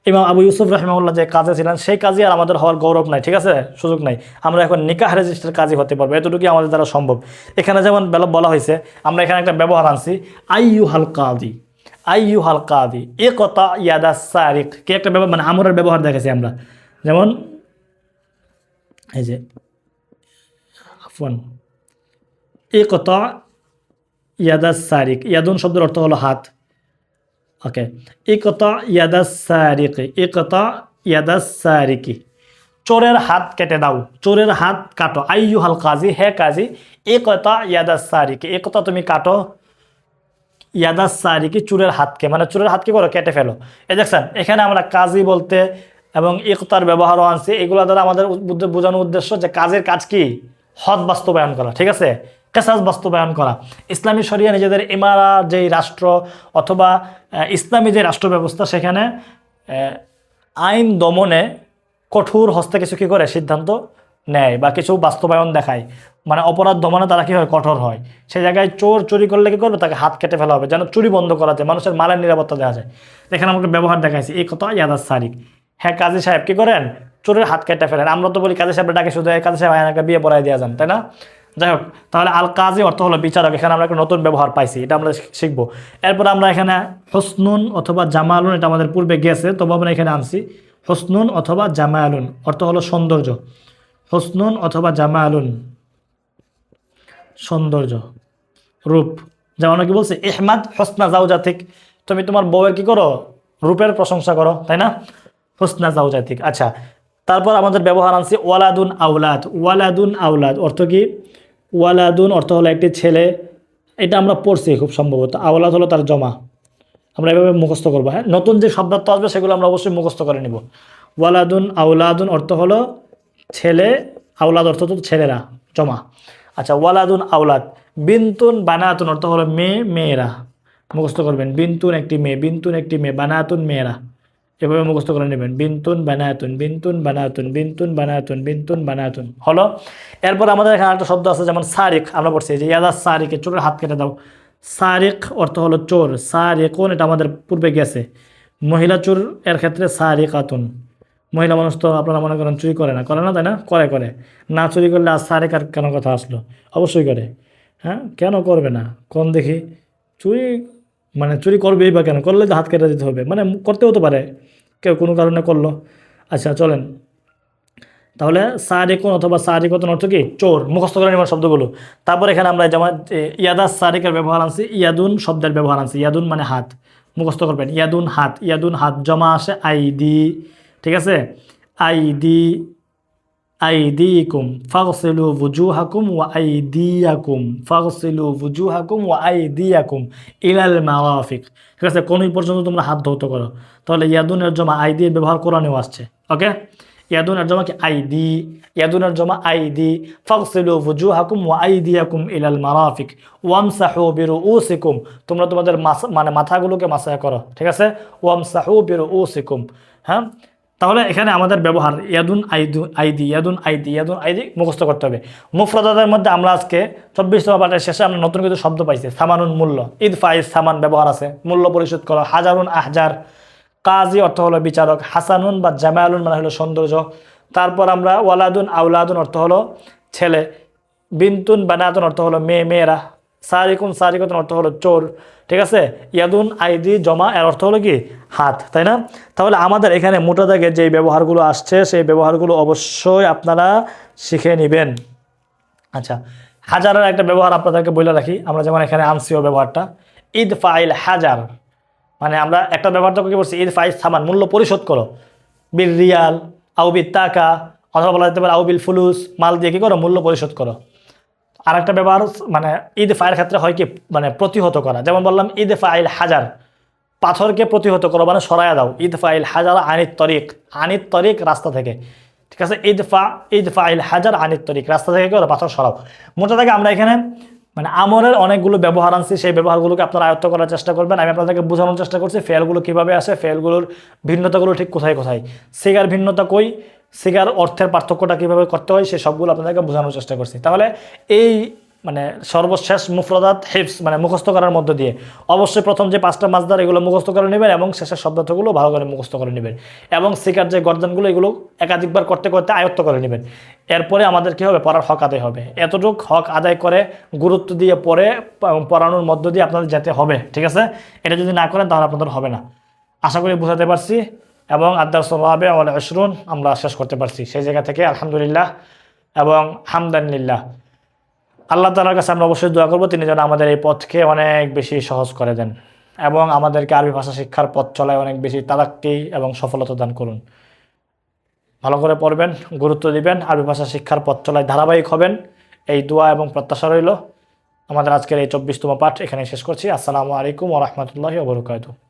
ইমাম আবু ইউসুফ রাহিমাহুল্লাহ যে কাজে ছিলেন, সেই কাজী আর আমাদের হওয়ার গৌরব নাই, ঠিক আছে, সুযোগ নাই। আমরা এখন নিকাহ রেজিস্ট্রার কাজী হতে পারবো, এতটুকুই আমাদের দ্বারা সম্ভব। এখানে যেমন বলা হয়েছে, আমরা এখানে একটা ব্যবহার আনছি আইয়ুহাল কাদি। আইয়ুহাল কাদি এ কথা ইয়াদা সারিক, কি একটা ব্যবহার, মানে আমরের ব্যবহার দেখেছি আমরা। যেমন এই যে আফওয়ান, এ কথা ইয়াদা সারিক, ইয়াদুন শব্দের অর্থ হলো হাত। ওকে, এ কথা ইয়াদা সারিক, এ কথা ইয়াদা সারিকি, চোরের হাত কেটে দাও, চোরের হাত কাটো। আইয়ুহাল কাজী, হে কাজী, এ কথা ইয়াদা সারিকি, এ কথা তুমি কাটো। ইয়াদা সারিকি, চোরের হাতকে, মানে চোরের হাতকে করো, কেটে ফেলো। এই দেখছেন, এখানে আমরা কাজী বলতে এবং ইকতার ব্যবহারও আনছি। এগুলো দ্বারা আমাদের বোঝানোর উদ্দেশ্য যে কাজের কাজ কি? হদ বাস্তবায়ন করা, ঠিক আছে, কেসাস বাস্তবায়ন করা। ইসলামী শরিয়া নিজেদের ইমারা যেই রাষ্ট্র অথবা ইসলামী যে রাষ্ট্র ব্যবস্থা, সেখানে আইন দমনে কঠোর হস্তে কিছু কী করে সিদ্ধান্ত নেয় বা কিছু বাস্তবায়ন দেখায়, মানে অপরাধ দমনে তারা কী হয়? কঠোর হয়। সেই জায়গায় চোর চুরি করলে কী করবে? তাকে হাত কেটে ফেলা হবে, যেন চুরি বন্ধ করা যায়, মানুষের মালের নিরাপত্তা দেওয়া যায়। এখানে আমাকে ব্যবহার দেখাইছি এই কথা ইয়াদাস সারিক। হ্যাঁ কাজী সাহেব কী করেন? চোরের হাত কেটে ফেলেন। আমরা তো বলি কাজী সাহেবের ডাকে শুধু কাজী সাহেব একটা বিয়ে পড়াই দেওয়া যান, তাই না? যাই হোক, তাহলে আল কাজী অর্থ হলো বিচারক। এখানে আমরা একটা নতুন ব্যবহার পাইছি, এটা আমরা শিখবো। এরপর আমরা এখানে হোসনুন অথবা জামালুন, এটা আমাদের পূর্বে গেছে, তবে আমরা এখানে আনছি হোসনুন অথবা জামালুন, অর্থ হলো সৌন্দর্য। হোসনুন অথবা জামালুন, সৌন্দর্য, রূপ। যেমন কি বলছে, ইহমাদ হোসনা জাওজাতিক, তুমি তোমার বউয়ের কি করো? রূপের প্রশংসা করো, তাই না? হোসনা জাওজাতিক। আচ্ছা, তারপর আমাদের ব্যবহার আনছি ওয়ালাদুন আউলাদ। ওয়ালাদুন আউলাদ অর্থ কি? ওয়ালাদুন অর্থ হলো একটি ছেলে, এটা আমরা পড়ছি খুব সম্ভবত। আউলাদ হলো তার জমা, আমরা এভাবে মুখস্থ করবো। হ্যাঁ, নতুন যে শব্দার্থ আসবে সেগুলো আমরা অবশ্যই মুখস্থ করে নিব। ওয়ালাদুন আউলাদুন অর্থ হলো ছেলে, আউলাদ অর্থ তো ছেলেরা, জমা। আচ্ছা, ওয়ালাদুন আউলাদ। বিনতুন বানাতুন অর্থ হলো মেয়ে, মেয়েরা, মুখস্থ করবেন। বিনতুন একটি মেয়ে, বিনতুন একটি মেয়ে, বানাতুন মেয়েরা, এভাবে মুখস্থ করে নেবেন। বিনতুন বানাতুন, বিনতুন বানাতুন, বিনতুন বানাতুন, বিনতুন বানাতুন হলো। এরপর আমাদের এখানে একটা শব্দ আছে, যেমন সারিক, আমরা পড়ছি যে ইয়াদা সারিকে, চোরের হাত কেটে দাও। সারিক অর্থ হলো চোর। সারিকুন, এটা আমাদের পূর্বে গেছে। মহিলা চোর এর ক্ষেত্রে সারিকাতুন। মহিলা মানুষ তো আপনারা মনে করেন চুরি করে না, করে না, তাই না? করে, করে না। চুরি করলে আর সারিকার কেন কথা আসলো? অবশ্যই করে। হ্যাঁ, কেন করবে না? কোন দেখি চুরি, মানে চুরি করবেই বা কেন? করলে তো হাত কেটে দিতে হবে, মানে করতে হতে পারে, কেউ কোনো কারণে করলো। আচ্ছা চলেন, তাহলে সারিকুন অথবা সারিকতুন অর্থ কি? চোর। মুখস্থ করে নেবেন শব্দগুলো। তারপর এখানে আমরা যেমন ইয়াদা সারিকের ব্যবহার আনছি, ইয়াদুন শব্দের ব্যবহার আনছি। ইয়াদুন মানে হাত, মুখস্থ করবেন। ইয়াদুন হাত, ইয়াদুন হাত, জমা আসে আইদি, ঠিক আছে? আইদি, আইদিকুম ফাগসিলু ওয়ুজুহাকুম ওয়া আইদিয়াকুম, ফাগসিলু ওয়ুজুহাকুম ওয়া আইদিয়াকুম ইলাল মারাফিক, ঠিক আছে? কোন পর্যন্ত তোমরা হাত ধৌত করো। তাহলে ইয়াদুনের জমা আইদির ব্যবহার কোরআনেও আসছে। ওকে, ইয়াদুনের জমা কি? আইদি। ইয়াদুনের জমা আইদি। ফাগসিলু ওয়ুজুহাকুম ওয়া আইদিয়াকুম ইলাল মারাফিক ওয়ামসাহু বিরুউসিকুম, তোমরা তোমাদের মানে মাথাগুলোকে মাসাহ করো, ঠিক আছে? ওয়ামসাহু বিরুউসিকুম। হ্যাঁ, তাহলে এখানে আমাদের ব্যবহার ইয়াদুন আইদু আইদি, ইয়াদুন আইদি, ইয়াদুন আইদি মুখস্থ করতে হবে। মুফরাদাতের মধ্যে আমরা আজকে 24তম পাঠের শেষে আমরা নতুন কিছু শব্দ পাইছি। সামানুন মূল্য, ইদফাইজ সামান ব্যবহার আছে, মূল্য পরিশোধ করো। হাজারুন আহজার, কাজী অর্থ হলো বিচারক, হাসানুন বা জামালুন মানে হলো সৌন্দর্য। তারপর আমরা ওয়ালাদুন আউলাদুন অর্থ হলো ছেলে, বিনতুন বানাতুন অর্থ হলো মেয়ে মেয়েরা, সারিকুন সারিকুন অর্থ হলো চোর, ঠিক আছে। ইয়াদুন আইদি জমা এর অর্থ হলো কি হাত, তাই না? তাহলে আমাদের এখানে মোটা দাগে যেই ব্যবহারগুলো আসছে সেই ব্যবহারগুলো অবশ্যই আপনারা শিখে নেবেন। আচ্ছা, হাজারের একটা ব্যবহার আপনাদেরকে বলে রাখি, আমরা যেমন এখানে আনসিও ব্যবহারটা ঈদ ফাইল হাজার, মানে আমরা একটা ব্যবহার তো কি বলছি, ঈদ ফাইল সামান মূল্য পরিশোধ করো, বিল রিয়াল আউবিল টাকা, অথবা বলা যেতে পারে আউবিল ফুলুস, মাল দিয়ে কি করো মূল্য পরিশোধ করো। আর একটা ব্যবহার মানে ঈদ ফাইল ক্ষেত্রে হয় কি মানে প্রতিহত করা, যেমন বললাম ঈদ ফাইল হাজার, পাথরকে প্রতিহত করো মানে সরাইয়া দাও। ঈদ ফাইল হাজার আনিত তরিক রাস্তা থেকে, ঠিক আছে। ঈদ ফাইল হাজার আনিত তরিক রাস্তা থেকে করো পাথর সরাও। মোটা থেকে আমরা এখানে মানে আমরের অনেকগুলো ব্যবহার আনছি, সেই ব্যবহারগুলোকে আপনারা আয়ত্ত করার চেষ্টা করবেন। আমি আপনাদেরকে বোঝানোর চেষ্টা করছি ফেলগুলো কীভাবে আসে, ফেলগুলোর ভিন্নতাগুলো ঠিক কোথায় কোথায়, সিগার ভিন্নতা কই, সিগার অর্থের পার্থক্যটা কীভাবে করতে হয়, সেই সবগুলো আপনাদেরকে বোঝানোর চেষ্টা করছি। তাহলে এই মানে সর্বশেষ মুফরদাত হিফস মানে মুখস্থ করার মধ্য দিয়ে অবশ্যই প্রথম যে 5টা মাসদার এগুলো মুখস্থ করে নেবেন এবং শেষের শব্দার্থগুলো ভালো করে মুখস্থ করে নেবেন এবং সিকার যে গর্দানগুলো এগুলো একাধিকবার করতে করতে আয়ত্ত করে নেবেন। এরপরে আমাদের কী হবে, পড়ার হক আদায় হবে। এতটুক হক আদায় করে গুরুত্ব দিয়ে পড়ে পড়ানোর মধ্য দিয়ে আপনাদের যেতে হবে, ঠিক আছে। এটা যদি না করেন তাহলে আপনাদের হবে না। আশা করি বুঝাতে পারছি এবং আদার্স রাবে ওয়াল আশরুন আমরা শেষ করতে পারছি। সেই জায়গা থেকে আলহামদুলিল্লাহ এবং হামদানিল্লাহ। আল্লাহ তাআলার কাছে আমরা অবশ্যই দোয়া করব তিনি যেন আমাদের এই পথকে অনেক বেশি সহজ করে দেন এবং আমাদেরকে আরবি ভাষা শিক্ষার পথ চলায় অনেক বেশি তারাক্কি এবং সফলতা দান করুন। ভালো করে পড়বেন, গুরুত্ব দিবেন, আরবি ভাষা শিক্ষার পথ চলায় ধারাবাহিক হবেন, এই দোয়া এবং প্রত্যাশা রইল। আমাদের আজকের এই 24তম পাঠ এখানে শেষ করছি। আসসালামু আলাইকুম ওয়া রাহমাতুল্লাহি ওয়া বারাকাতুহু।